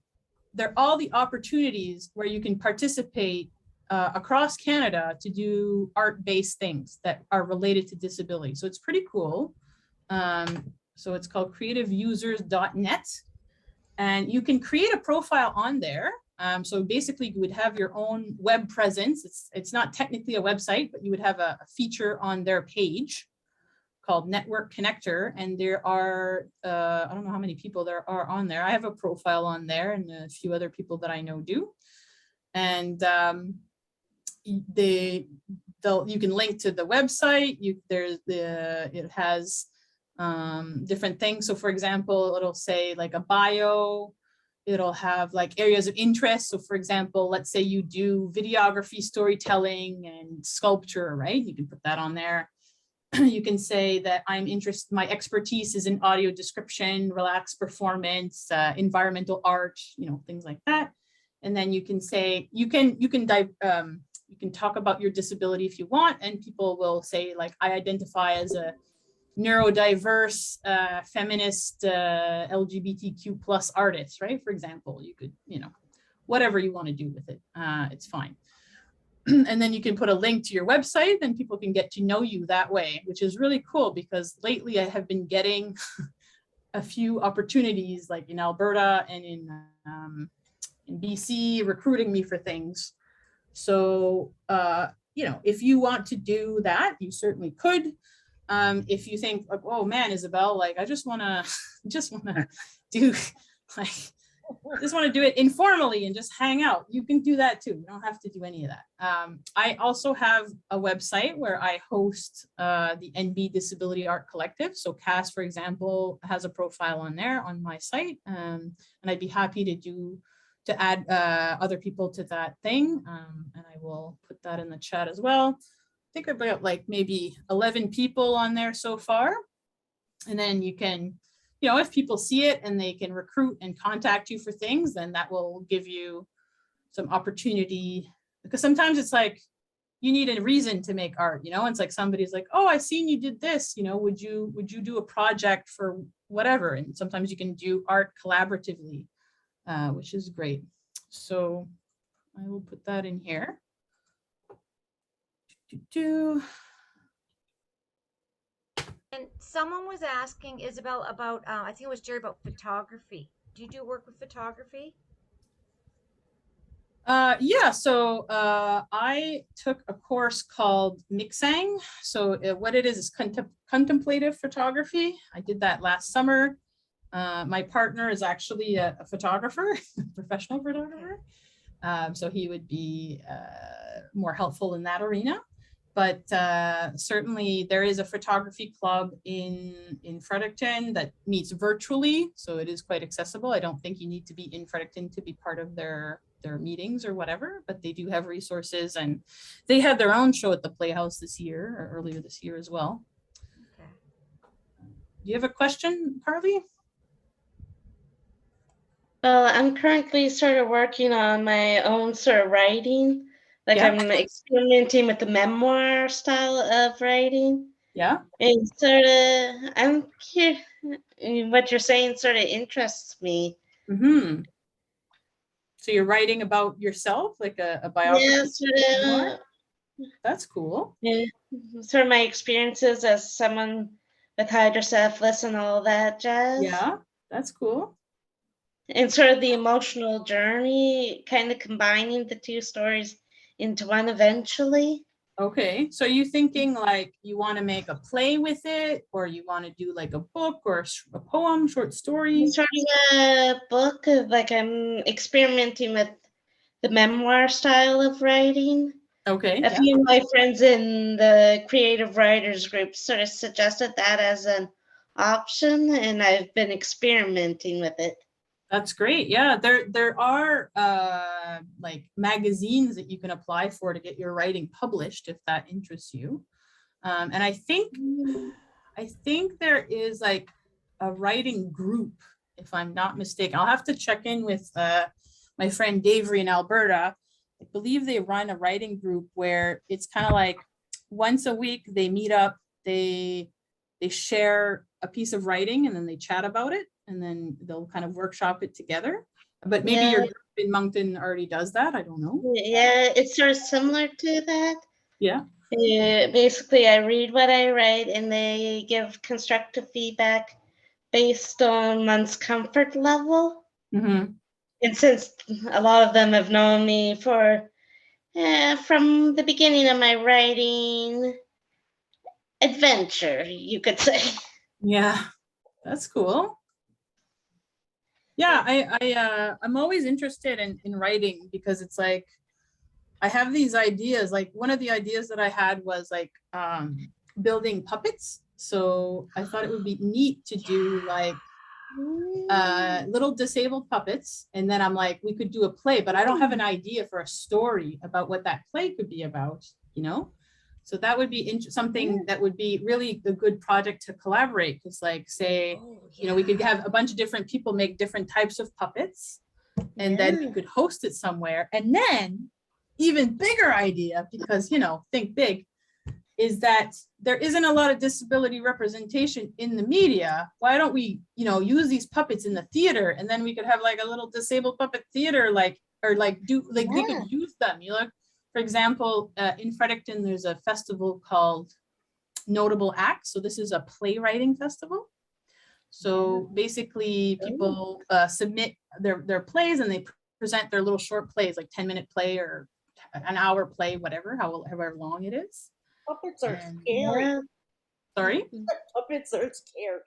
they're all the opportunities where you can participate across Canada to do art-based things that are related to disability. So it's pretty cool. So it's called creativeusers.net, and you can create a profile on there. So basically you would have your own web presence. It's not technically a website, but you would have a feature on their page called Network Connector. And there are, I don't know how many people there are on there. I have a profile on there, and a few other people that I know do. And you can link to the website. It has different things. So for example, it'll say like a bio. It'll have like areas of interest. So for example, let's say you do videography, storytelling, and sculpture, right? You can put that on there. You can say that I'm interested, my expertise is in audio description, relaxed performance, environmental art, you know, things like that. And then you can say, you can talk about your disability if you want, and people will say like, I identify as a neurodiverse, feminist, LGBTQ plus artist, right? For example, you could, you know, whatever you want to do with it, it's fine. And then you can put a link to your website, and people can get to know you that way, which is really cool, because lately I have been getting a few opportunities like in Alberta and in BC recruiting me for things. So, you know, if you want to do that, you certainly could. If you think like, oh man, Ysabelle, like I just want to do like, just want to do it informally and just hang out, you can do that too. You don't have to do any of that. I also have a website where I host the NB Disability Art Collective. So Cass, for example, has a profile on there on my site, and I'd be happy to add other people to that thing, and I will put that in the chat as well. I think about like maybe 11 people on there so far. And then you can, you know, if people see it and they can recruit and contact you for things, then that will give you some opportunity, because sometimes it's like you need a reason to make art, you know. It's like somebody's like, oh, I seen you did this, you know, would you do a project for whatever? And sometimes you can do art collaboratively, which is great. So I will put that in here. And someone was asking Ysabelle about, I think it was Jerry, about photography. Do you do work with photography? Yeah, so I took a course called mixing. So what it is contemplative photography. I did that last summer. My partner is actually a photographer, professional photographer. So he would be more helpful in that arena. But certainly there is a photography club in Fredericton that meets virtually. So it is quite accessible. I don't think you need to be in Fredericton to be part of their meetings or whatever, but they do have resources, and they had their own show at the Playhouse this year, or earlier this year as well. Okay. Do you have a question, Carly? Well, I'm currently sort of working on my own sort of writing Like Yeah. I'm experimenting with the memoir style of writing. Yeah. And sort of, I'm curious, what you're saying sort of interests me. Mm-hmm. So you're writing about yourself, like a biography? Yeah, sort of. That's cool. Yeah, sort of my experiences as someone with hydrocephalus and all that jazz. Yeah, that's cool. And sort of the emotional journey, kind of combining the two stories into one eventually. Okay, so you thinking like you want to make a play with it, or you want to do like a book or a poem, short story? Sort of a book of like I'm experimenting with the memoir style of writing. Okay. A few of my friends in the creative writers group sort of suggested that as an option, and I've been experimenting with it. That's great. Yeah, there are like magazines that you can apply for to get your writing published if that interests you. And I think there is like a writing group, if I'm not mistaken. I'll have to check in with my friend Davery in Alberta. I believe they run a writing group where it's kind of like once a week they meet up, they share a piece of writing and then they chat about it and then they'll kind of workshop it together. But maybe your group in Moncton already does that. I don't know. Yeah, it's sort of similar to that. Yeah. Basically, I read what I write and they give constructive feedback based on one's comfort level. Mm-hmm. And since a lot of them have known me for from the beginning of my writing adventure, you could say. Yeah, that's cool. Yeah, I'm always interested in writing because it's like I have these ideas. Like one of the ideas that I had was like building puppets. So I thought it would be neat to do like little disabled puppets, and then I'm like, we could do a play, but I don't have an idea for a story about what that play could be about, you know. So that would be something that would be really a good project to collaborate. Because like say, you know, we could have a bunch of different people make different types of puppets, and then we could host it somewhere. And then even bigger idea, because, you know, think big, is that there isn't a lot of disability representation in the media. Why don't we, you know, use these puppets in the theater, and then we could have like a little disabled puppet theater, like, or like do like they could use them, you know. For example, in Fredericton, there's a festival called Notable Acts. So this is a playwriting festival. So basically people submit their plays and they present their little short plays, like 10-minute play or an hour play, whatever, however long it is. Puppets are scary. Sorry? Puppets are scary.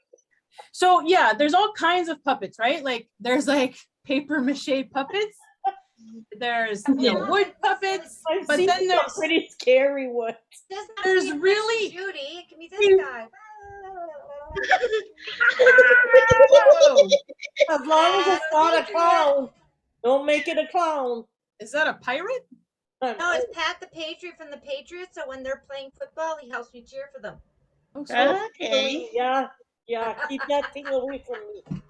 So yeah, there's all kinds of puppets, right? Like there's like paper mache puppets. There's wood puppets, but then there's pretty scary ones. There's really Judy. It can be this guy. As long as it's not a clown, don't make it a clown. Is that a pirate? No, it's Pat the Patriot from the Patriots. So when they're playing football, he helps me cheer for them. Oh, so okay. Yeah. Keep that thing away from me.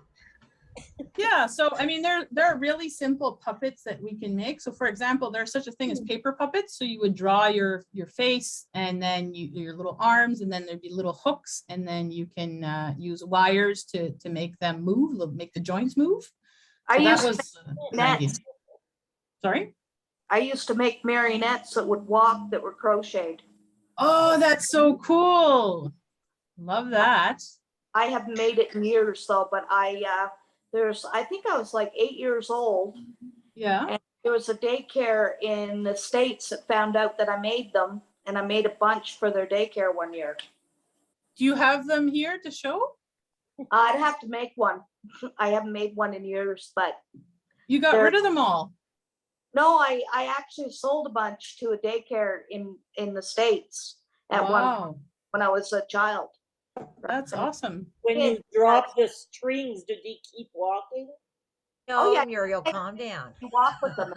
Yeah, so I mean, there are really simple puppets that we can make. So for example, there's such a thing as paper puppets. So you would draw your face and then your little arms, and then there'd be little hooks, and then you can use wires to make them move, make the joints move. So Sorry? I used to make marionettes that would walk that were crocheted. Oh, that's so cool. Love that. I haven't made it in years though, but I think I was like 8 years old. Yeah. And there was a daycare in the States that found out that I made them, and I made a bunch for their daycare one year. Do you have them here to show? I'd have to make one. I haven't made one in years, but. You got rid of them all? No, I actually sold a bunch to a daycare in the States at when I was a child. That's awesome. When you drop the strings, did he keep walking? No, Muriel, calm down. You walk with them.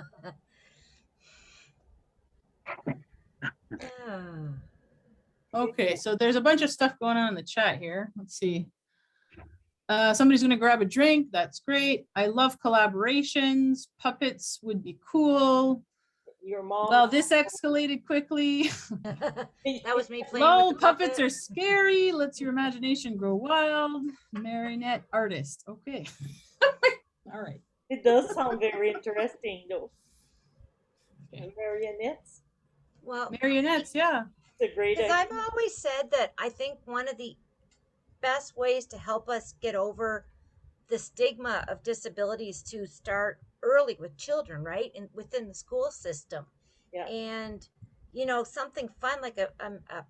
Okay, so there's a bunch of stuff going on in the chat here. Let's see. Somebody's going to grab a drink. That's great. I love collaborations. Puppets would be cool. your mom. Well, this escalated quickly. That was me playing Lol, with the puppets puppet. are scary. Let's your imagination grow wild. Marionette artist. Okay. All right. It does sound very interesting, though. Okay. Marionettes. Well, Marionettes, yeah. It's a great because idea. I've always said that I think one of the best ways to help us get over the stigma of disabilities to start early with children, right? And within the school system. Yeah. And, you know, something fun like a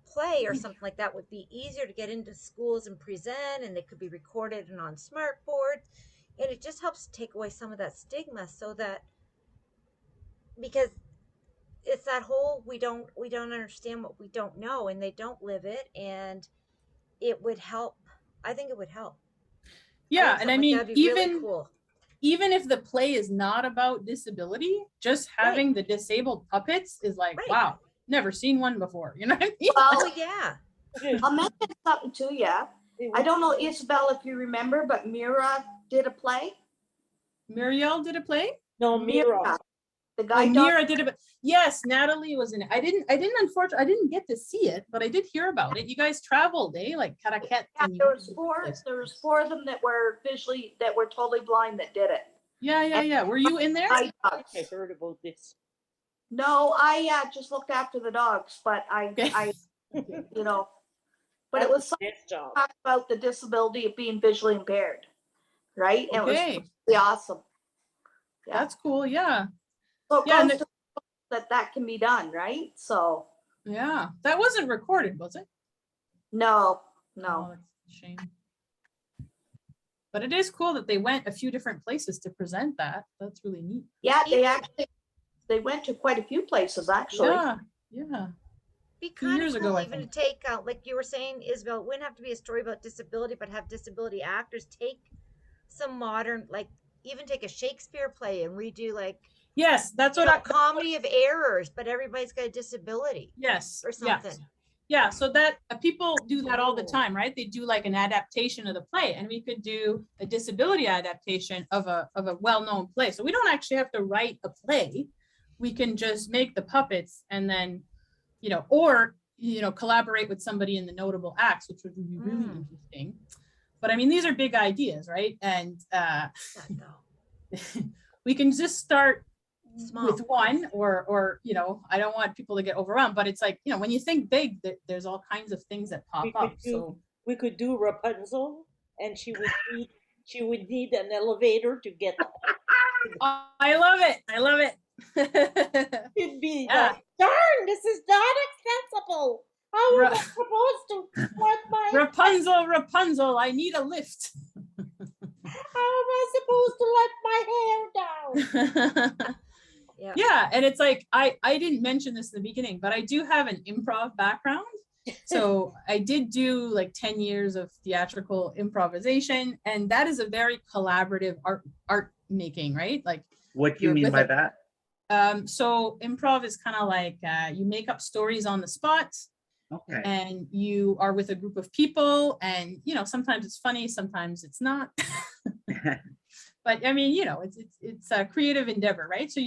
play or something like that would be easier to get into schools and present, and they could be recorded and on smart boards. And it just helps take away some of that stigma so that, because it's that whole we don't understand what we don't know, and they don't live it, and it would help. I think it would help. Yeah, and I like mean, that'd be really cool. Even if the play is not about disability, just having the disabled puppets is like, wow, never seen one before. You know what I mean? Oh yeah. I'll mention something to you. I don't know, Ysabelle, if you remember, but Mira did a play. Muriel did a play? No, Mira. The guy. Mira did it. Yes, Natalie was in it. I didn't unfortunately, I didn't get to see it, but I did hear about it. You guys traveled, eh? Like Caracat. Yeah, there was four of them that were totally blind that did it. Yeah. Were you in there? I heard about this. No, I just looked after the dogs, but I you know, but it was something job. Talk about the disability of being visually impaired, right? And Okay. it was really awesome. Yeah. That's cool. Yeah. So yeah, that can be done, right? So yeah, that wasn't recorded, was it? No. Oh, that's a shame. But it is cool that they went a few different places to present that. That's really neat. Yeah, they went to quite a few places actually. Yeah. Be kind years of ago, cool I even think. to take like you were saying, Ysabelle, it wouldn't have to be a story about disability, but have disability actors take some modern, like even take a Shakespeare play and redo like Yes, that's what comedy of errors, but everybody's got a disability. Yes. Or something. Yeah, so that people do that all the time, right? They do like an adaptation of the play, and we could do a disability adaptation of a well-known play. So we don't actually have to write a play. We can just make the puppets and then, or collaborate with somebody in the notable acts, which would be really interesting. But I mean, these are big ideas, right? And we can just start with one or I don't want people to get overwhelmed, but it's like, when you think big, there's all kinds of things that pop up. So we could do Rapunzel, and she would need an elevator to get I love it. It'd be like, darn, this is not acceptable. How am I supposed to let my Rapunzel, I need a lift. How am I supposed to let my hair down? Yeah, and it's like I didn't mention this in the beginning, but I do have an improv background. So I did do like 10 years of theatrical improvisation, and that is a very collaborative art making, right? Like, what do you mean by that? So improv is kind of like you make up stories on the spot. Okay. And you are with a group of people, and sometimes it's funny, sometimes it's not. But I mean, it's a creative endeavor, right? So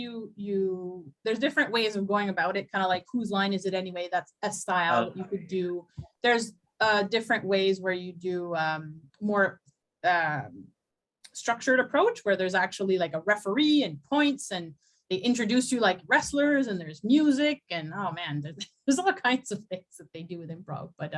there's different ways of going about it, kind of like whose line is it anyway? That's a style that you could do. There's different ways where you do more structured approach, where there's actually like a referee and points, and they introduce you like wrestlers, and there's music, and oh man, there's all kinds of things that they do with improv. But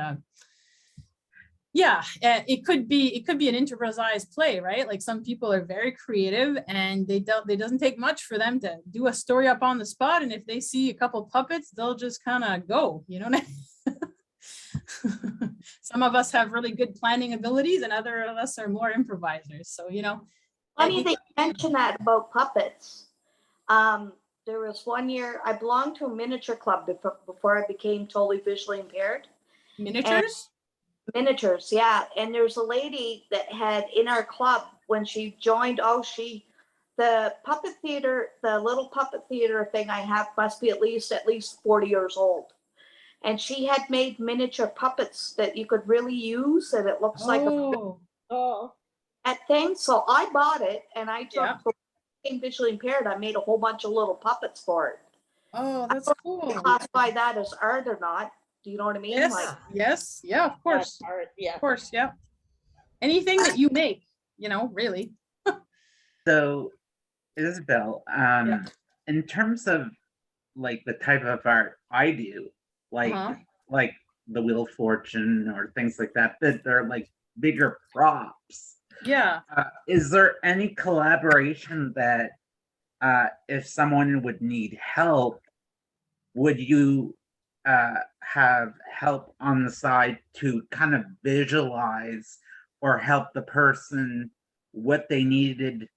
it could be an improvised play, right? Like some people are very creative, and it doesn't take much for them to do a story up on the spot. And if they see a couple puppets, they'll just kind of go, what I mean? Some of us have really good planning abilities, and other of us are more improvisers. So, funny they mention that about puppets. There was one year I belonged to a miniature club before I became totally visually impaired. Miniatures? Miniatures, yeah. And there's a lady that had in our club when she joined, the puppet theater, the little puppet theater thing I have must be at least 40 years old. And she had made miniature puppets that you could really use, and it looks like that thing. So I bought it, and I took became visually impaired. I made a whole bunch of little puppets for it. Oh, that's cool. Classify that as art or not. Do you know what I mean? Yes, Like, yes, yeah, of That course, part, yeah. of course, yeah. Anything that you make, really. So, Isabel, Yeah. in terms of like the type of art I do, Uh-huh. like the Wheel of Fortune or things like that, that they're like bigger props. Yeah. Is there any collaboration that if someone would need help, would you have help on the side to kind of visualize or help the person what they needed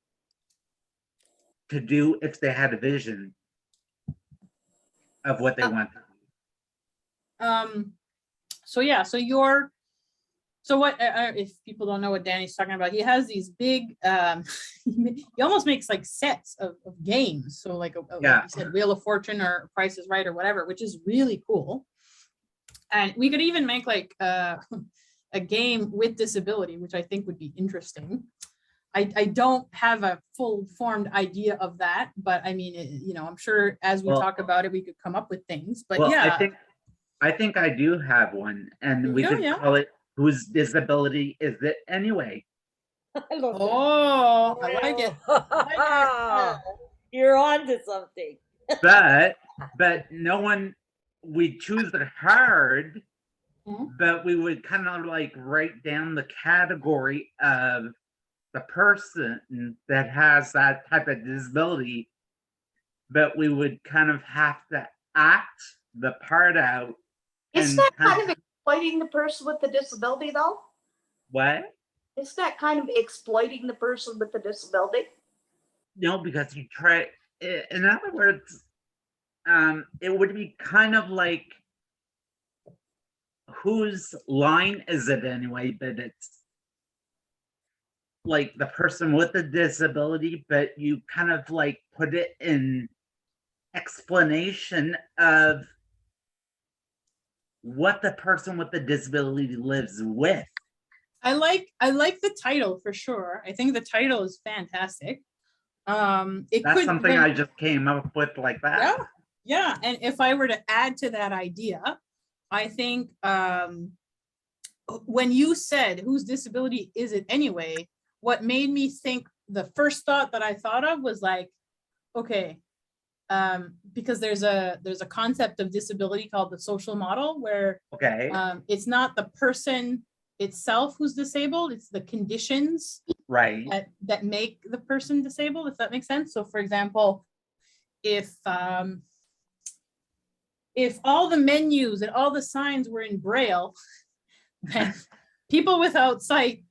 to do if they had a vision of what they want to do? So yeah, so what, if people don't know what Danny's talking about, he has these big, he almost makes like sets of games. So like, like Yeah. you said, Wheel of Fortune or Price is Right or whatever, which is really cool. And we could even make like a game with disability, which I think would be interesting. I don't have a full formed idea of that, but I mean, I'm sure as we Well- talk about it, we could come up with things, but Well, yeah. I think I do have one, and we could Yeah. call it "Whose Disability Is It Anyway?" I love that. Oh, I like it. I like You're on to something. But no one, we choose it hard, Mhm. but we would kind of like write down the category of the person that has that type of disability, but we would kind of have to act the part out. isn't that kind of exploiting the person with the disability though? What? Isn't that kind of exploiting the person with the disability? No, because you try, in other words, it would be kind of like, whose line is it anyway? But it's like the person with the disability, but you kind of like put it in explanation of what the person with the disability lives with. I like the title for sure. I think the title is fantastic. It That's could something I just came up with like that. Yeah. And if I were to add to that idea, I think when you said whose disability is it anyway, what made me think, the first thought that I thought of was like, okay, because there's a concept of disability called the social model, where Okay. it's not the person itself who's disabled, it's the conditions Right. that make the person disabled, if that makes sense. So for example, if all the menus and all the signs were in Braille, then people without sight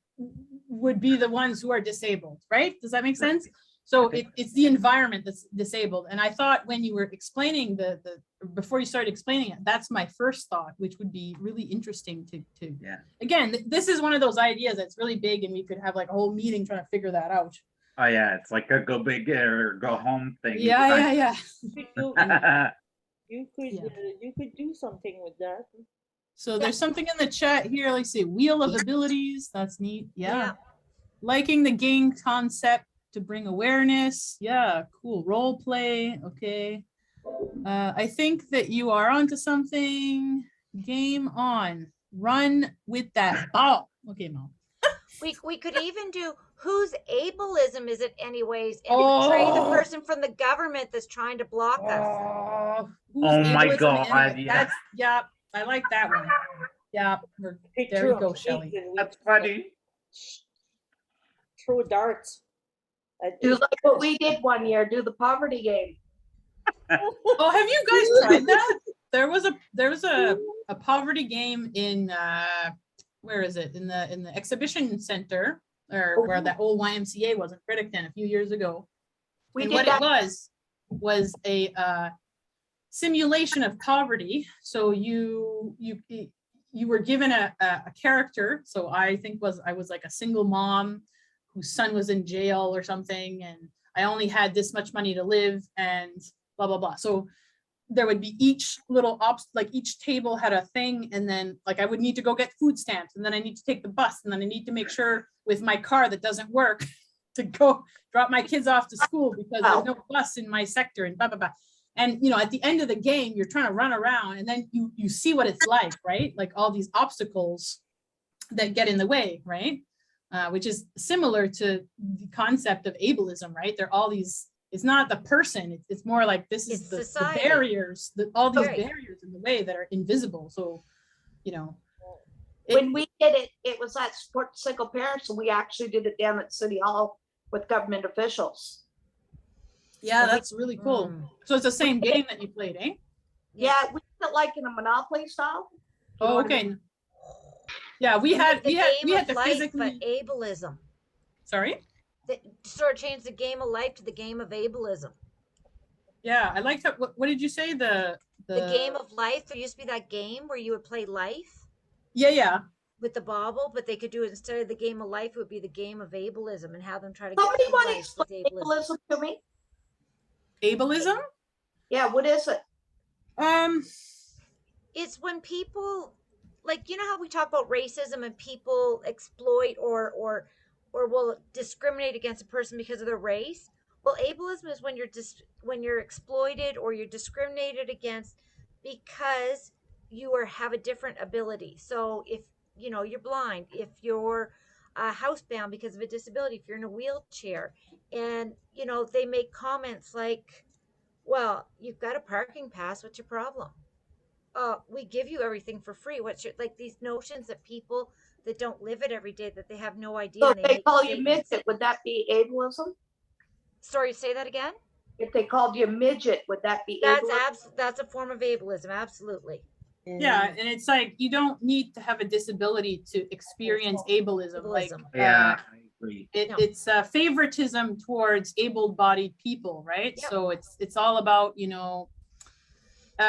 would be the ones who are disabled, right? Does that make sense? So it's the environment that's disabled. And I thought when you were explaining before you started explaining it, that's my first thought, which would be really interesting to Yeah. Again, this is one of those ideas that's really big, and we could have like a whole meeting trying to figure that out. Oh yeah, it's like a go big or go home thing. Yeah. You could do something with that. So there's something in the chat here. Let's see, Wheel of Abilities. That's neat. Yeah. Liking the game concept to bring awareness. Yeah, cool. Role play. Okay. I think that you are onto something. Game on. Run with that ball. Okay, Mom. We could even do whose ableism is it anyways, and portray the person from the government that's trying to block us. Oh my God, yeah. Yeah, I like that one. Yeah, there Picture you of go, kids Shelley. and we That's funny. throw darts. Do like what we did one year, do the poverty game. Oh, have you guys tried that? There was a poverty game in where is it? In the exhibition center, or where that old YMCA was in Fredericton a few years ago. And what it was a simulation of poverty. So you were given a character. So I was like a single mom whose son was in jail or something, and I only had this much money to live, and blah blah blah. So there would be each little like each table had a thing, and then like I would need to go get food stamps, and then I need to take the bus, and then I need to make sure with my car that doesn't work to go drop my kids off to school because there's no bus in my sector, and blah blah blah. And, you know, at the end of the game, you're trying to run around and then you see what it's like, right? Like all these obstacles that get in the way, right? Which is similar to the concept of ableism, right? There are all these, it's not the person, it's more like this is the barriers, all these barriers in the way that are invisible. So, you know. When we did it, it was at Support Single Parents, and we actually did it down at City Hall with government officials. Yeah, that's really cool. So it's the same game that you played, eh? Yeah, we did it like in a Monopoly style. Oh, okay. Yeah, we had to physically. But ableism. Sorry? Sort of change the game of life to the game of ableism. Yeah, I liked that. What did you say? The game of life. There used to be that game where you would play life. Yeah. With the bauble, but they could do it instead of the game of life, it would be the game of ableism and have them try to Somebody get want to explain ableism to me? Ableism? Yeah, what is it? It's when people, like, you know how we talk about racism and people exploit or will discriminate against a person because of their race. Well, ableism is when you're exploited or you're discriminated against because you have a different ability. So if you know you're blind, if you're housebound because of a disability, if you're in a wheelchair, and you know they make comments like, well, you've got a parking pass, what's your problem? We give you everything for free. What's your, like, these notions that people that don't live it every day, that they have no idea. So if they call you midget, would that be ableism? Sorry, say that again. If they called you midget, would that be ableism? That's a form of ableism, absolutely. Yeah, and it's like you don't need to have a disability to experience ableism. Like, I agree. It's favoritism towards able-bodied people, right? Yep. So it's all about, you know,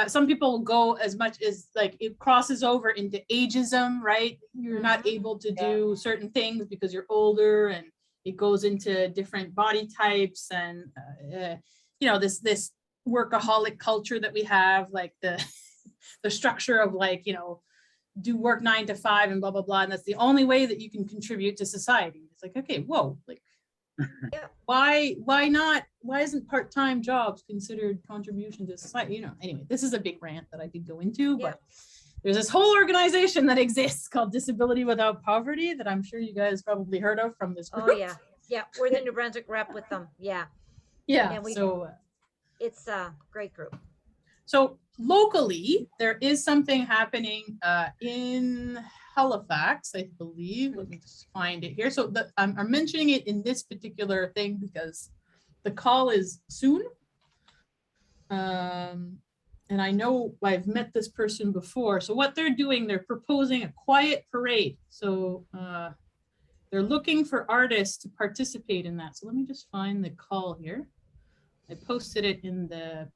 some people go as much as like it crosses over into ageism, right? You're not able to do certain things because you're older, and it goes into different body types, and you know, this workaholic culture that we have, like the structure of, like, you know, do work 9 to 5 and blah blah blah, and that's the only way that you can contribute to society. It's like, okay, whoa, like why not, why isn't part-time jobs considered contribution to society? You know, anyway, this is a big rant that I could go into, but there's this whole organization that exists called Disability Without Poverty that I'm sure you guys probably heard of from this group. Oh yeah, we're the New Brunswick rep with them. Yeah, so it's a great group. So locally, there is something happening in Halifax, I believe. Let me just find it here. So I'm mentioning it in this particular thing because the call is soon. And I know I've met this person before. So what they're doing, they're proposing a quiet parade. So they're looking for artists to participate in that. So let me just find the call here. I posted it in the...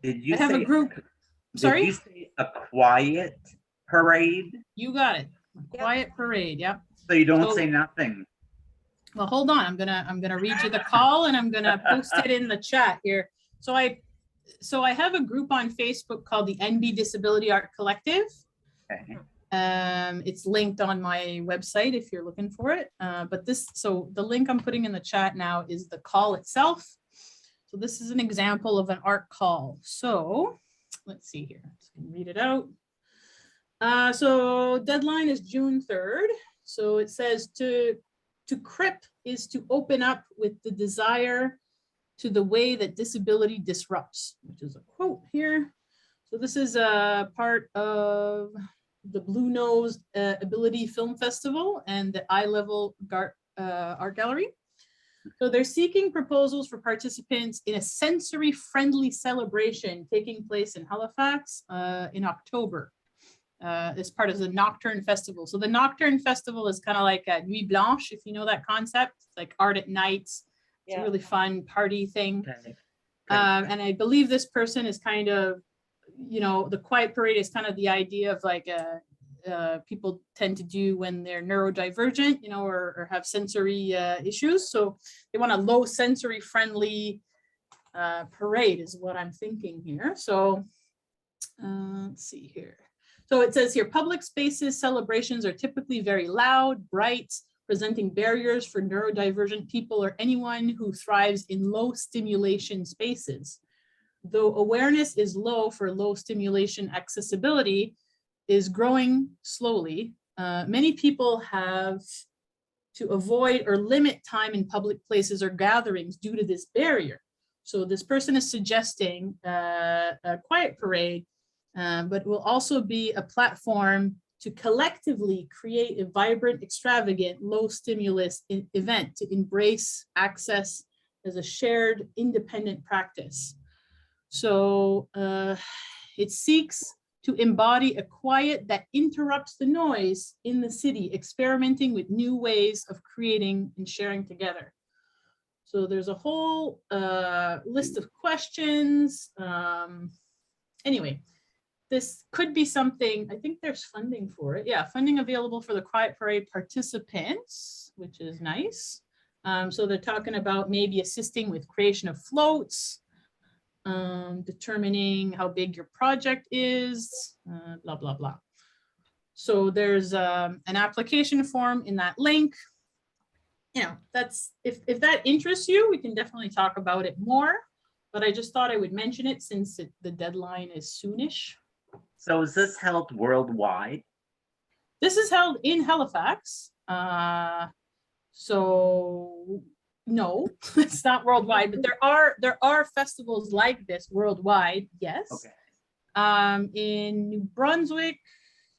Did you I have say a group. Sorry? Did you say a quiet parade? You got it. A quiet parade. Yep. So you don't say nothing. Well, hold on. I'm gonna read you the call, and I'm gonna post it in the chat here. So I have a group on Facebook called the NB Disability Art Collective. Okay. It's linked on my website if you're looking for it. But the link I'm putting in the chat now is the call itself. So this is an example of an art call. So let's see here. Let's read it out. So deadline is June 3rd. So it says to crip is to open up with the desire to the way that disability disrupts, which is a quote here. So this is a part of the Blue Nose Ability Film Festival and the Eye Level Art Gallery. So they're seeking proposals for participants in a sensory-friendly celebration taking place in Halifax in October. As part of the Nocturne Festival. So the Nocturne Festival is kind of like a Nuit Blanche, if you know that concept. It's like art at night. It's a really fun party thing. Okay. And I believe this person is kind of, you know, the quiet parade is kind of the idea of like people tend to do when they're neurodivergent, you know, or have sensory issues. So they want a low sensory friendly parade is what I'm thinking here. So let's see here. So it says here, public spaces celebrations are typically very loud, bright, presenting barriers for neurodivergent people or anyone who thrives in low stimulation spaces. Though awareness is low for low stimulation accessibility is growing slowly, many people have to avoid or limit time in public places or gatherings due to this barrier. So this person is suggesting a quiet parade, but will also be a platform to collectively create a vibrant, extravagant, low stimulus event to embrace access as a shared independent practice. So it seeks to embody a quiet that interrupts the noise in the city, experimenting with new ways of creating and sharing together. So there's a whole list of questions. Anyway, this could be something, I think there's funding for it. Yeah, funding available for the Quiet Parade participants, which is nice. So they're talking about maybe assisting with creation of floats, determining how big your project is, blah, blah, blah. So there's an application form in that link. You know, that's, if that interests you, we can definitely talk about it more, but I just thought I would mention it since the deadline is soonish. So is this held worldwide? This is held in Halifax. So no, it's not worldwide, but there are festivals like this worldwide, yes. Okay. In New Brunswick,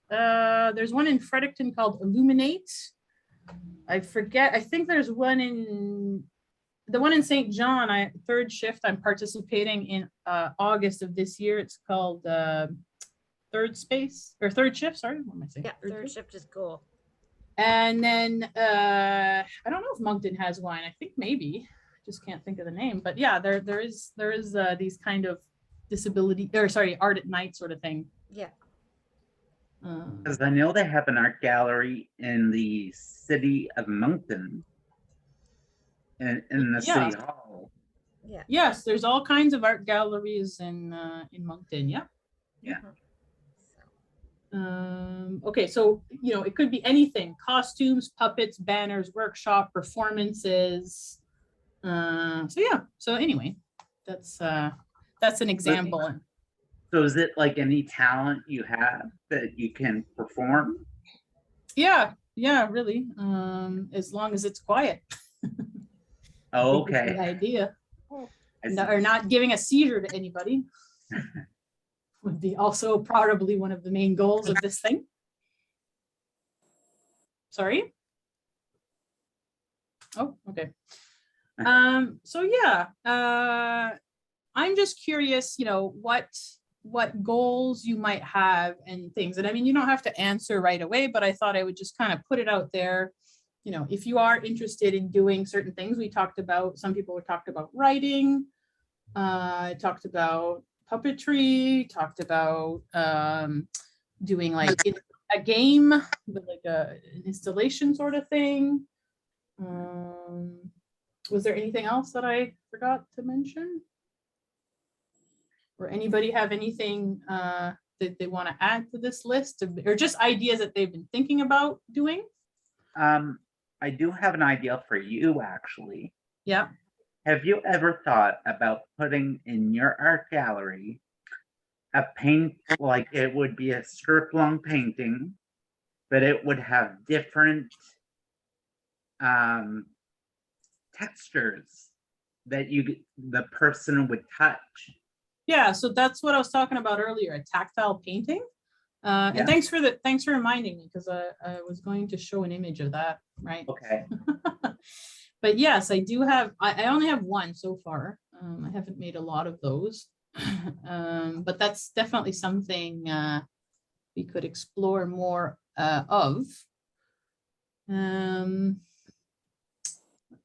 there's one in Fredericton called Illuminate. I forget, I think there's one in, the one in St. John, third shift, I'm participating in August of this year. It's called Third Shift, sorry, what am I saying? Yeah, third shift is cool. And then I don't know if Moncton has one. I think maybe, just can't think of the name. But yeah, there is these kind of disability, or sorry, art at night sort of thing. Yeah. Because I know they have an art gallery in the city of Moncton, in the Yeah. city hall. Yeah. Yes, there's all kinds of art galleries in Moncton. Yeah. Yeah. Okay, so you know, it could be anything: costumes, puppets, banners, workshop, performances. So yeah. So anyway, that's an example. So is it like any talent you have that you can perform? Yeah, really. As long as it's quiet. Oh, I think that's okay. the idea. I Or not giving a seizure to anybody. Would be also probably one of the main goals of this thing. Sorry. Oh, okay. So yeah, I'm just curious, you know, what goals you might have and things. And I mean, you don't have to answer right away, but I thought I would just kind of put it out there. You know, if you are interested in doing certain things, we talked about, some people talked about writing, talked about puppetry, talked about doing like a game, like an installation sort of thing. Was there anything else that I forgot to mention? Or anybody have anything that they want to add to this list, or just ideas that they've been thinking about doing? I do have an idea for you, actually. Yeah. Have you ever thought about putting in your art gallery a paint, like it would be a skirt long painting, but it would have different textures that the person would touch? Yeah, so that's what I was talking about earlier, a tactile painting. Yeah. And thanks for reminding me, because I was going to show an image of that, right? Okay. But yes, I do have, I only have one so far. I haven't made a lot of those. But that's definitely something we could explore more of. Let's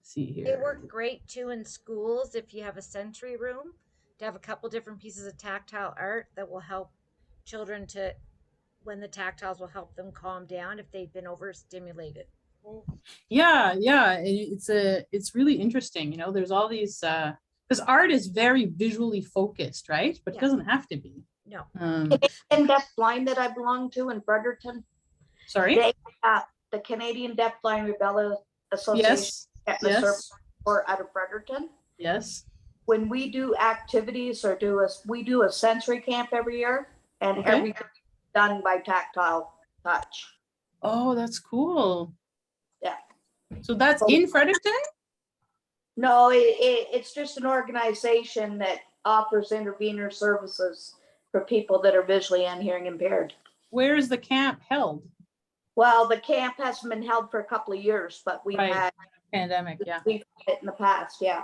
see here. They work great too in schools if you have a sensory room, to have a couple different pieces of tactile art that will help children to, when the tactiles will help them calm down if they've been overstimulated. Yeah, it's really interesting. You know, there's all these, because art is very visually focused, right? But it doesn't have to be. No. In that blind that I belong to in Fredericton, Sorry? the Canadian Deafblind Rebellion Association Yes, getting a service yes, for out of Fredericton. yes. When we do activities or we do a sensory camp every year, and Okay. everything done by tactile touch. Oh, that's cool. Yeah. So that's in Fredericton? No, it's just an organization that offers intervener services for people that are visually and hearing impaired. Where is the camp held? Well, the camp hasn't been held for a couple of years, but we've Right. had Pandemic, yeah. we've had it in the past, yeah.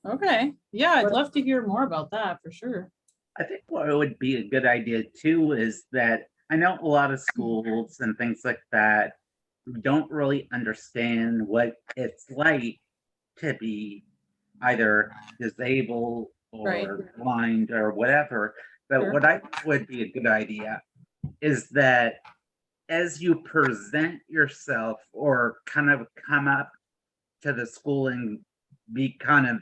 Okay. Yeah, I'd love to hear more about that for sure. I think what would be a good idea too is that I know a lot of schools and things like that don't really understand what it's like to be either disabled or Right. blind or whatever. But Sure. what I think would be a good idea is that as you present yourself or kind of come up to the school and be kind of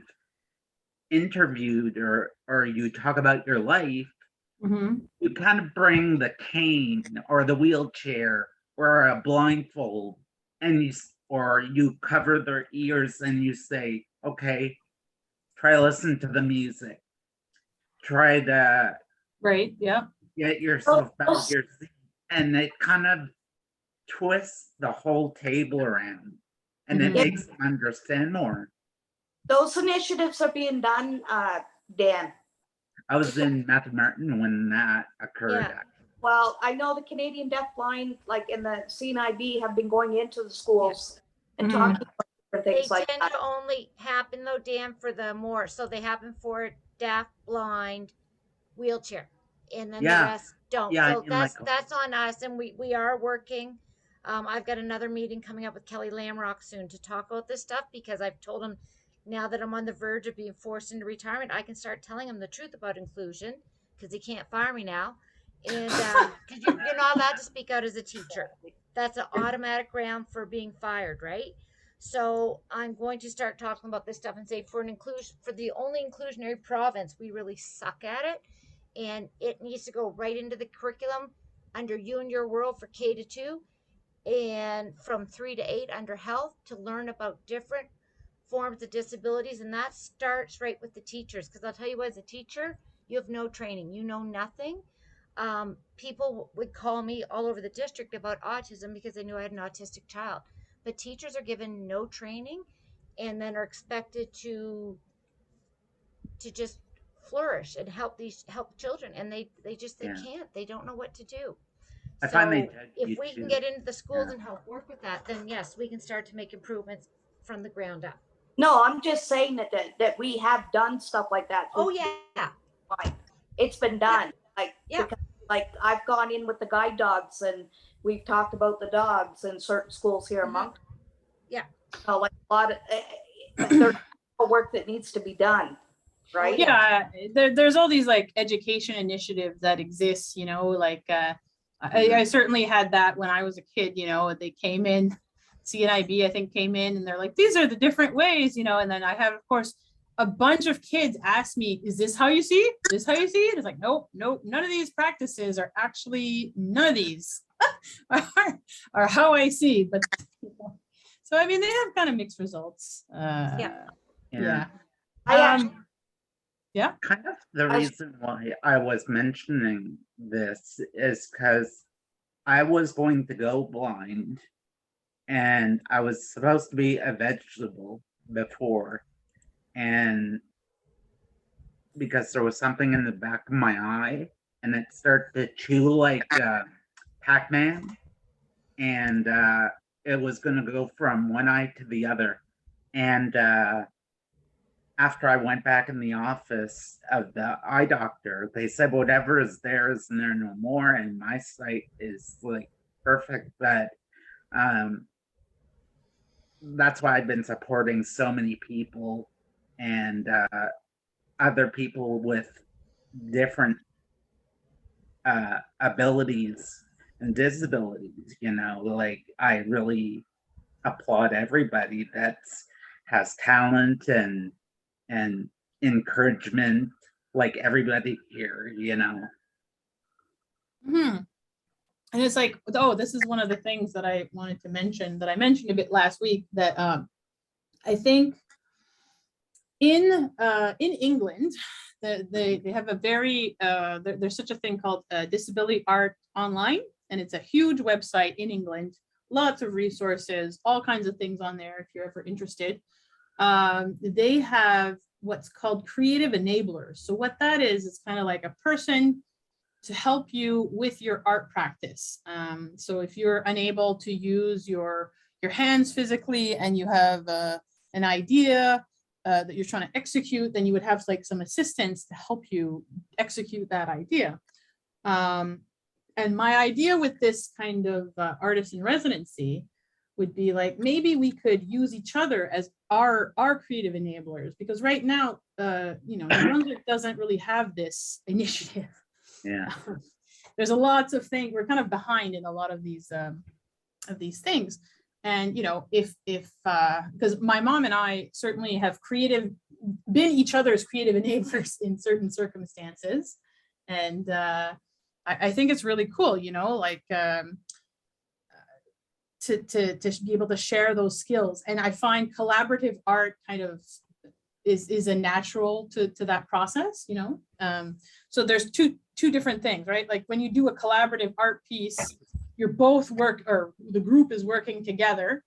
interviewed or you talk about your life, Mhm. you kind of bring the cane or the wheelchair or a blindfold and or you cover their ears and you say, okay, try to listen to the music, try to Right, yeah. get yourself back to your seat, and it kind of twists the whole table around and it Mhm. makes them understand more. Those initiatives are being done, Dan. I was in Matthew Martin when that occurred. Yeah. Well, I know the Canadian Deafblind, like in the CNIB, have been going into the schools and Mhm. talking about different They things like tend that. to only happen though, Dan, for the more, so they happen for deaf, blind, wheelchair, and then the Yeah. rest don't. Yeah, I So mean, like, that's on us, and we are working. I've got another meeting coming up with Kelly Lamrock soon to talk about this stuff because I've told him now that I'm on the verge of being forced into retirement, I can start telling him the truth about inclusion because he can't fire me now, and because you're not allowed to speak out as a teacher. That's an automatic ground for being fired, right? So I'm going to start talking about this stuff and say for the only inclusionary province, we really suck at it, and it needs to go right into the curriculum under You and Your World for K-2, and from 3 to 8 under health to learn about different forms of disabilities, and that starts right with the teachers. Because I'll tell you what, as a teacher, you have no training, you know nothing. People would call me all over the district about autism because they knew I had an autistic child, but teachers are given no training and then are expected to just flourish and help children, and they Yeah. can't, they don't know what to do. I find they So judge if you we can too. get into the schools Yeah. and help work with that, then yes, we can start to make improvements from the ground up. No, I'm just saying that we have done stuff like that. Oh yeah. It's been done. Like, Yeah. because, like I've gone in with the guide dogs and we've talked about the dogs in certain schools here in Moncton. Yeah. So like a lot of there's work that needs to be done, right? Yeah, there's all these like education initiatives that exist, you know, like I certainly had that when I was a kid, you know, they came in, CNIB I think came in and they're like, these are the different ways, you know, and then I have, of course, a bunch of kids ask me, is this how you see it? Is this how you see it? It's like, nope, none of these practices are actually, none of these are how I see, but so I mean, they have kind of mixed results. Yeah. Yeah. Kind of the reason why I was mentioning this is because I was going to go blind and I was supposed to be a vegetable before. And because there was something in the back of my eye and it started to chew like Pac-Man. And it was going to go from one eye to the other. And after I went back in the office of the eye doctor, they said whatever is there no more, and my sight is like perfect. But that's why I've been supporting so many people and other people with different abilities and disabilities. You know, like I really applaud everybody that has talent and encouragement, like everybody here, you know. And it's like, oh, this is one of the things that I wanted to mention, that I mentioned a bit last week, that I think in England, they have a very, there's such a thing called Disability Art Online, and it's a huge website in England, lots of resources, all kinds of things on there if you're ever interested. They have what's called creative enablers. So what that is, it's kind of like a person to help you with your art practice. So if you're unable to use your hands physically and you have an idea that you're trying to execute, then you would have like some assistance to help you execute that idea. And my idea with this kind of artist in residency would be like, maybe we could use each other as our creative enablers, because right now, you know, New Brunswick doesn't really have this initiative. Yeah. There's a lots of things, we're kind of behind in a lot of these things. And, you know, if because my mom and I certainly have been each other's creative enablers in certain circumstances. And I think it's really cool, you know, like to be able to share those skills. And I find collaborative art kind of is a natural to that process, you know. So there's two different things, right? Like when you do a collaborative art piece, you're both or the group is working together.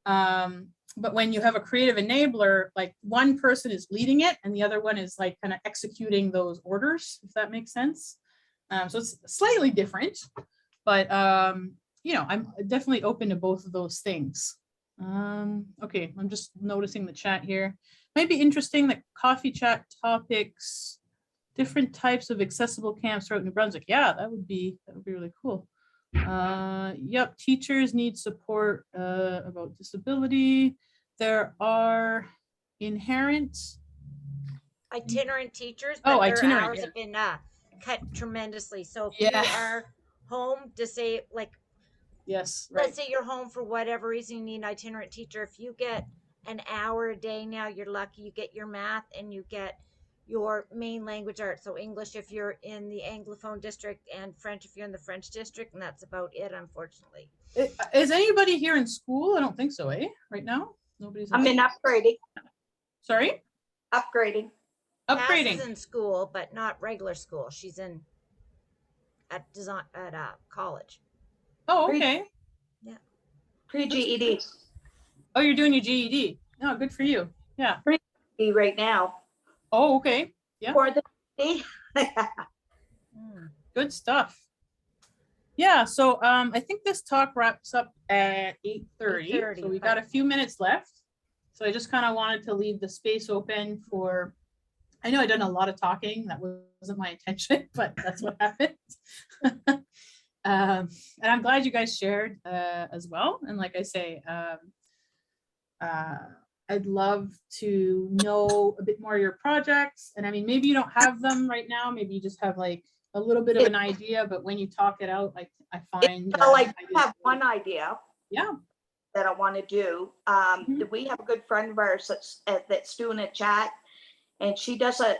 But when you have a creative enabler, like one person is leading it and the other one is like kind of executing those orders, if that makes sense. So it's slightly different, but you know, I'm definitely open to both of those things. Okay, I'm just noticing the chat here. Might be interesting that coffee chat topics, different types of accessible camps throughout New Brunswick. Yeah, that would be really cool. Yep, teachers need support about disability. There are itinerant teachers, Oh, but their itinerant, hours yeah. have been cut tremendously. So if Yeah. you are home to say, like, Yes, right. let's say you're home for whatever reason, you need an itinerant teacher. If you get an hour a day now, you're lucky. You get your math and you get your main language art. So English if you're in the Anglophone district, and French if you're in the French district, and that's about it, unfortunately. Is anybody here in school? I don't think so, eh? Right now? Nobody's I'm in upgrading. Sorry? Upgrading. Cass is in school, but not regular school. She's at college. Oh, okay. Yeah. Pre-GED. Oh, you're doing your GED. Oh, good for you. Yeah. Pre-GED right now. Oh, okay. Yeah. For the Good stuff. Yeah, so I think this talk wraps up at 8:30. So we got a few minutes left. So I just kind of wanted to leave the space open for, I know I've done a lot of talking. That wasn't my intention, but that's what happened. And I'm glad you guys shared as well. And like I say, I'd love to know a bit more of your projects. And I mean, maybe you don't have them right now. Maybe you just have like a little bit of an idea, but when you talk it out, like I find I have one idea. Yeah. That I want to do. We have a good friend of ours that's doing a chat, and she does a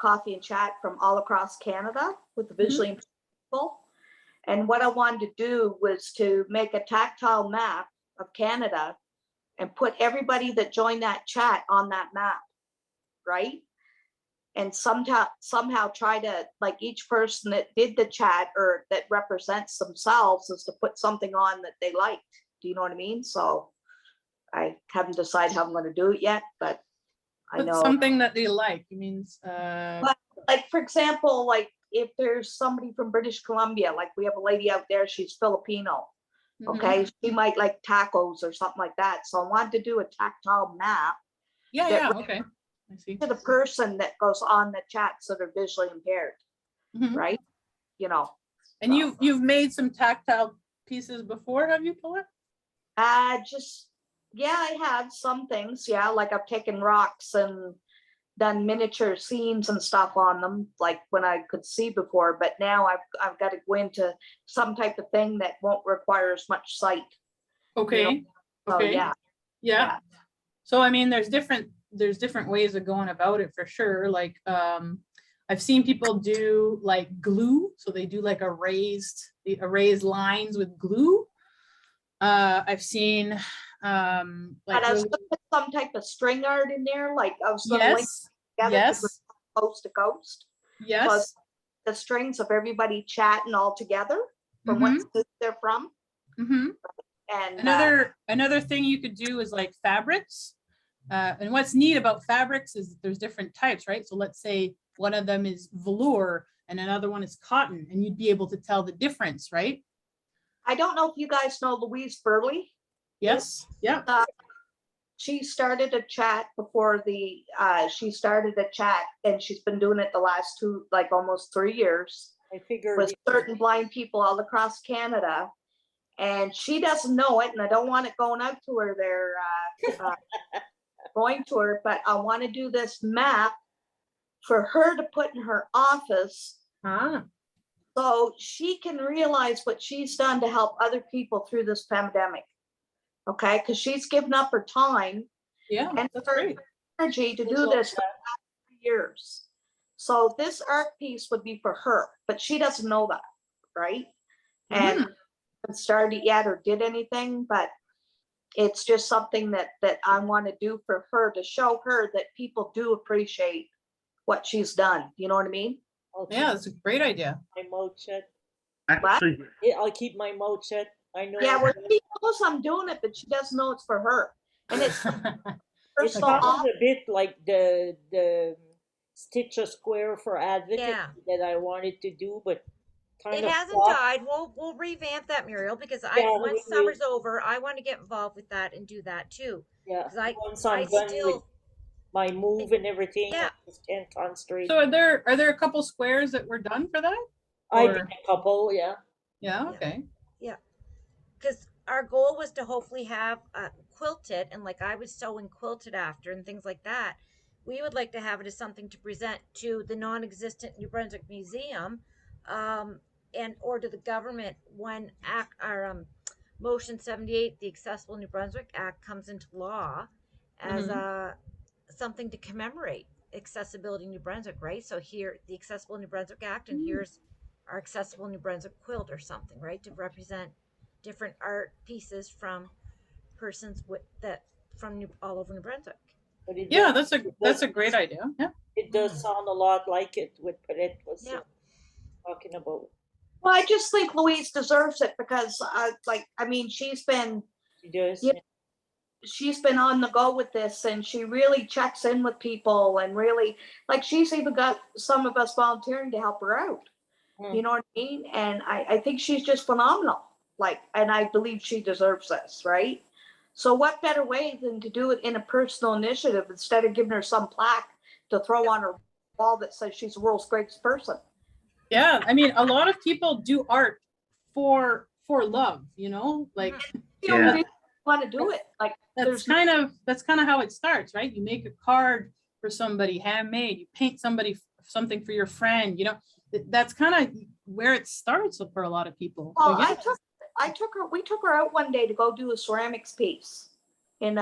coffee and chat from all across Canada with the visually impaired people. And what I wanted to do was to make a tactile map of Canada and put everybody that joined that chat on that map, right? And somehow try to, like, each person that did the chat or that represents themselves is to put something on that they liked. Do you know what I mean? So I haven't decided how I'm going to do it yet, but I know something that they like. It means like, for example, like if there's somebody from British Columbia, like we have a lady out there, she's Filipino. Okay, she might like tacos or something like that. So I wanted to do a tactile map. Yeah, okay. I see. To the person that goes on the chats that are visually impaired, right? You know. And so, you've made some tactile pieces before, have you, Paula? I have some things. Yeah, like I've taken rocks and done miniature scenes and stuff on them, like when I could see before. But now I've got to go into some type of thing that won't require as much sight. Okay. You know? Okay. So, yeah. So I mean, there's different ways of going about it for sure. Like I've seen people do like glue. So they do like erased lines with glue. I've seen And like I was really, gonna put some type of string art in there, like I was gonna link yes, together yes, coast to coast. yes. The strings of everybody chatting all together from what state they're from. Mm-hmm. And Another thing you could do is like fabrics. And what's neat about fabrics is there's different types, right? So let's say one of them is velour and another one is cotton, and you'd be able to tell the difference, right? I don't know if you guys know Louise Burley. Yes. Yeah. She started a chat before she started a chat, and she's been doing it the last like almost 3 years I figured with certain blind people all across Canada. And she doesn't know it, and I don't want it going out to her there, going to her, but I want to do this map for her to put in her office so she can realize what she's done to help other people through this pandemic. Okay, because she's given up her time and that's her great. energy to do this for 3 years. So this art piece would be for her, but she doesn't know that, right? And haven't started yet or did anything, but it's just something that I want to do for her, to show her that people do appreciate what she's done. You know what I mean? Yeah, that's a great idea. My mouth shut. Actually, I'll keep my mouth shut. I know. Yeah, well, she knows I'm doing it, but she doesn't know it's for her. And it's It personal. sounds a bit like the Stitch a Square for Advocate Yeah. that I wanted to do, but kind It of hasn't flopped. died. We'll revamp that, Muriel, because Yeah, once we- summer's over, I want to get involved with that and do that too. Yeah, Because I once I'm I done with still my move and everything, Yeah. I just can't concentrate. So are there a couple squares that were done for that? I did Or- a couple, yeah. Yeah. Okay. because our goal was to hopefully have quilted, and like I was sewing quilted after and things like that. We would like to have it as something to present to the non-existent New Brunswick Museum, and or to the government when our motion 78, the Accessible New Brunswick Act, comes into law as something to commemorate accessibility New Brunswick, right? So here, the Accessible New Brunswick Act, and here's our Accessible New Brunswick quilt or something, right, to represent different art pieces from persons from all over New Brunswick. But it Yeah, does, that's a great idea. Yeah. it does sound a lot like it what Paulette was Yeah. talking about. Well, I just think Louise deserves it because, she's been She does. Yeah. she's been on the go with this, and she really checks in with people, and really, like, she's even got some of us volunteering to help her out. You know what I mean? And I think she's just phenomenal. Like, and I believe she deserves this, right? So what better way than to do it in a personal initiative instead of giving her some plaque to throw on her wall that says she's the world's greatest person? Yeah. I mean, a lot of people do art for love, like You don't really want to do it. Like, that's kind of how it starts, right? You make a card for somebody, handmade, you paint something for your friend, that's kind of where it starts for a lot of people. Well, So, yeah. we took her out one day to go do a ceramics piece in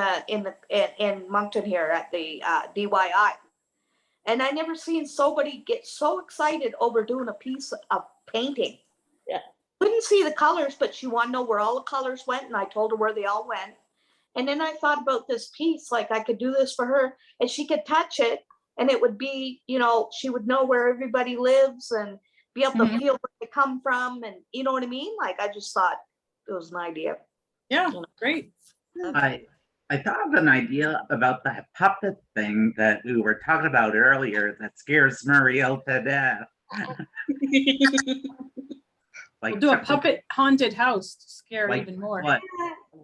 Moncton here at the DYI. And I never seen somebody get so excited over doing a piece of painting. Yeah. Couldn't see the colors, but she wanted to know where all the colors went, and I told her where they all went. And then I thought about this piece, like I could do this for her, and she could touch it, and it would be, she would know where everybody lives and be able to feel where they come from, and you know what I mean? Like, I just thought it was an idea. Yeah, great. I thought of an idea about that puppet thing that we were talking about earlier that scares Muriel to death. We'll do a puppet haunted house to scare like even more. What?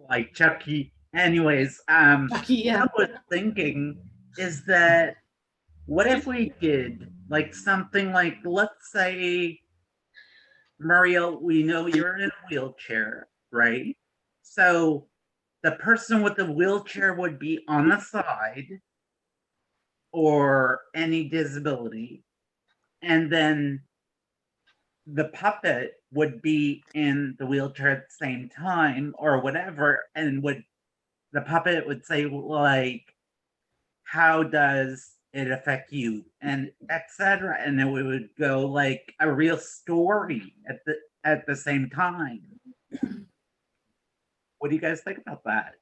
Like Chucky. Anyways, Chucky, yeah. what I was thinking is that what if we did like something like, let's say, Muriel, we know you're in a wheelchair, right? So the person with the wheelchair would be on the side or any disability. And then the puppet would be in the wheelchair at the same time or whatever. And the puppet would say, like, how does it affect you, and etc. And it would go like a real story at the same time. What do you guys think about that?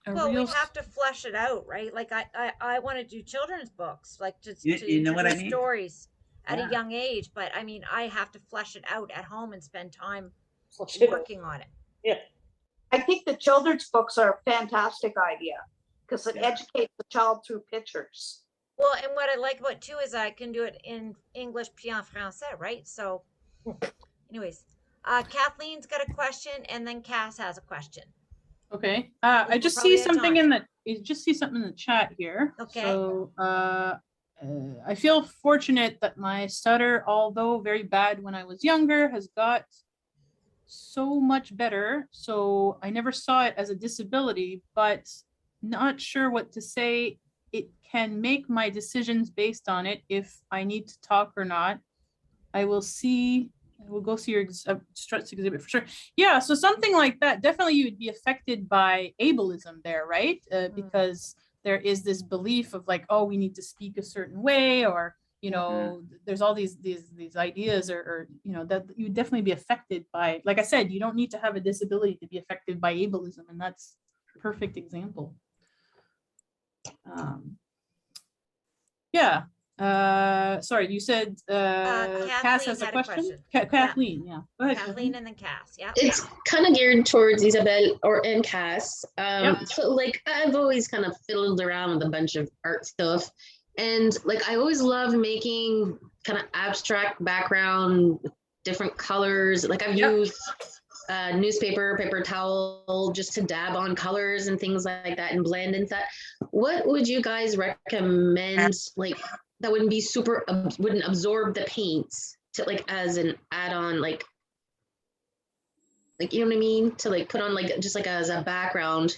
Well, we'd have to flesh it out, right? Like I want to do children's books, like to You know what I mean? stories at Yeah. a young age, but I mean, I have to flesh it out at home and spend time Flesh it out. working on it. Yeah. I think the children's books are a fantastic idea because it Yeah. educates the child through pictures. Well, and what I like about it too is I can do it in English puis en français, right? So, anyways, Kathleen's got a question, and then Cass has a question. Okay. I just see something in the chat here. Okay. So I feel fortunate that my stutter, although very bad when I was younger, has got so much better. So I never saw it as a disability, but not sure what to say. It can make my decisions based on it if I need to talk or not. We'll go see your Struts exhibit for sure. Yeah, so something like that, definitely you would be affected by ableism there, right? Because there is this belief of like, oh, we need to speak a certain way, or, you know, there's all these ideas or, you know, that you would definitely be affected by, like I said, you don't need to have a disability to be affected by ableism, and that's a perfect example. Yeah. Sorry, you said Cass has a question. Kathleen, yeah. Go ahead. Kathleen and then Cass. Yeah. It's kind of geared towards Ysabelle and Cass. So like I've always kind of fiddled around with a bunch of art stuff, and like I always love making kind of abstract background, different colors. Like I've used newspaper, paper towel, just to dab on colors and things like that and blend and that. What would you guys recommend, like that wouldn't be super, wouldn't absorb the paints to like as an add-on, like you know what I mean? To like put on like, just like as a background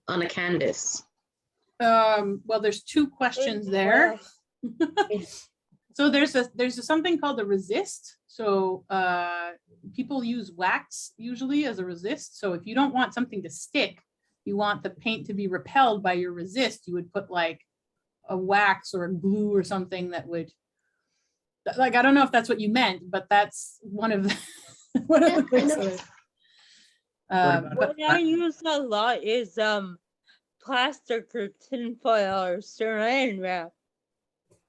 on a canvas. Well, there's two questions there. So there's something called the resist. So people use wax usually as a resist. So if you don't want something to stick, you want the paint to be repelled by your resist, you would put like a wax or a glue or something that would, like, I don't know if that's what you meant, but that's one of the, one of the things. What I use a lot is plastic or tinfoil or saran wrap.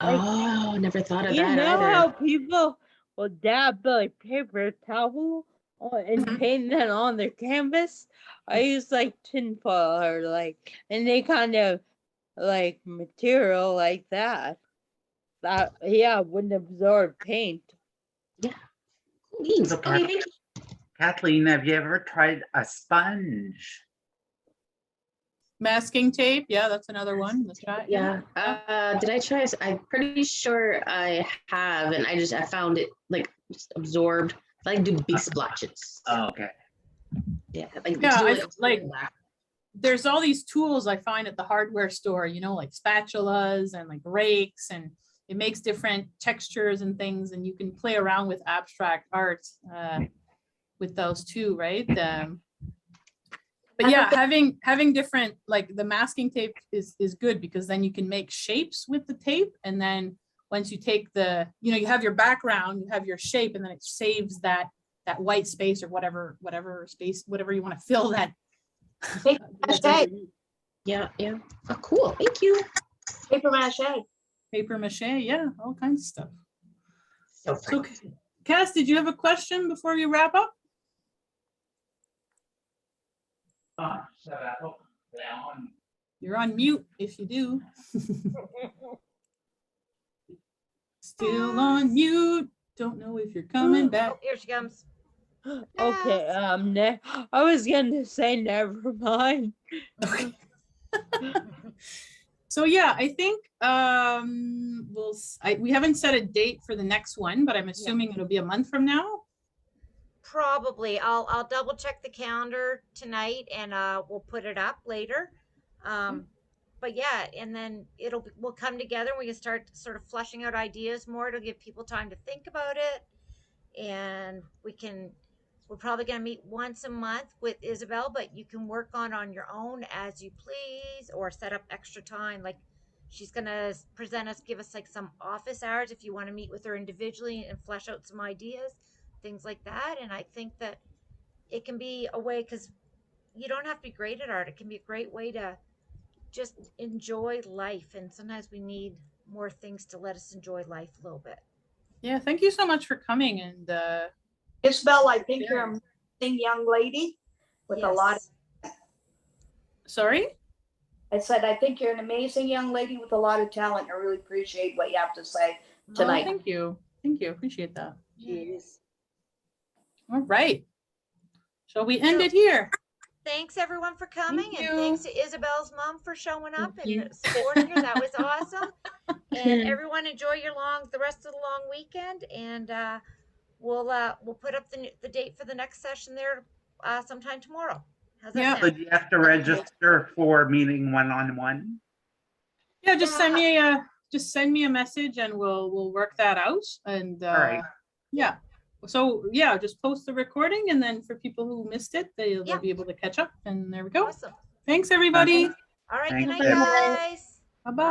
Oh, never thought of You that know either. how people will dab like paper towel and paint that on their canvas? I use like tinfoil or like any kind of like material like that. That wouldn't absorb paint. Yeah. Thanks. So, Okay, thank you. Kathleen, have you ever tried a sponge? Masking tape, yeah, that's another one. Let's try. Yeah. Did I try? I'm pretty sure I have, and I found it like just absorbed. I like do big splotches. Oh, okay. Yeah. Like, Yeah, do I it like. There's all these tools I find at the hardware store, you know, like spatulas and like rakes, and it makes different textures and things, and you can play around with abstract art with those too, right? But yeah, having different, like the masking tape is good because then you can make shapes with the tape, and then once you take the, you know, you have your background, you have your shape, and then it saves that white space or whatever space, whatever you want to fill that. Yeah. Oh, cool. Thank you. Paper mache. Paper mache, yeah, all kinds of stuff. So So, Cass, did you have a question before we wrap up? You're on mute if you do. Still on mute. Don't know if you're coming back. Oh, here she comes. Okay, I was gonna say never mind. Okay. So yeah, I think we haven't set a date for the next one, but I'm assuming it'll be a month from now. Probably. I'll double check the calendar tonight, and we'll put it up later. But yeah, and then we'll come together and we can start sort of fleshing out ideas more. It'll give people time to think about it, and we're probably going to meet once a month with Ysabelle, but you can work on your own as you please, or set up extra time. Like She's gonna present us, give us like some office hours if you want to meet with her individually and flesh out some ideas, things like that. And I think that it can be a way, because you don't have to be great at art. It can be a great way to just enjoy life. And sometimes we need more things to let us enjoy life a little bit. Yeah, thank you so much for coming. And Ysabelle, I think you're an amazing young lady with a lot of, sorry? I said, I think you're an amazing young lady with a lot of talent. I really appreciate what you have to say tonight. Oh, thank you. Thank you. Appreciate that. Cheers. All right. Shall we end it here? Thanks everyone for coming, Thank and you. thanks to Ysabelle's mom for showing up Thank you. and supporting her. That was awesome. And everyone enjoy the rest of the long weekend, and we'll put up the date for the next session there sometime tomorrow. How's that Yeah. So sound? you have to register for meeting one-on-one? Yeah, just send me a message and we'll work that out. And All right. yeah. So yeah, just post the recording, and then for people who missed it, they'll be able to catch up. And there we go. Awesome. Thanks everybody. All right, Thank good night, you. guys. Bye-bye.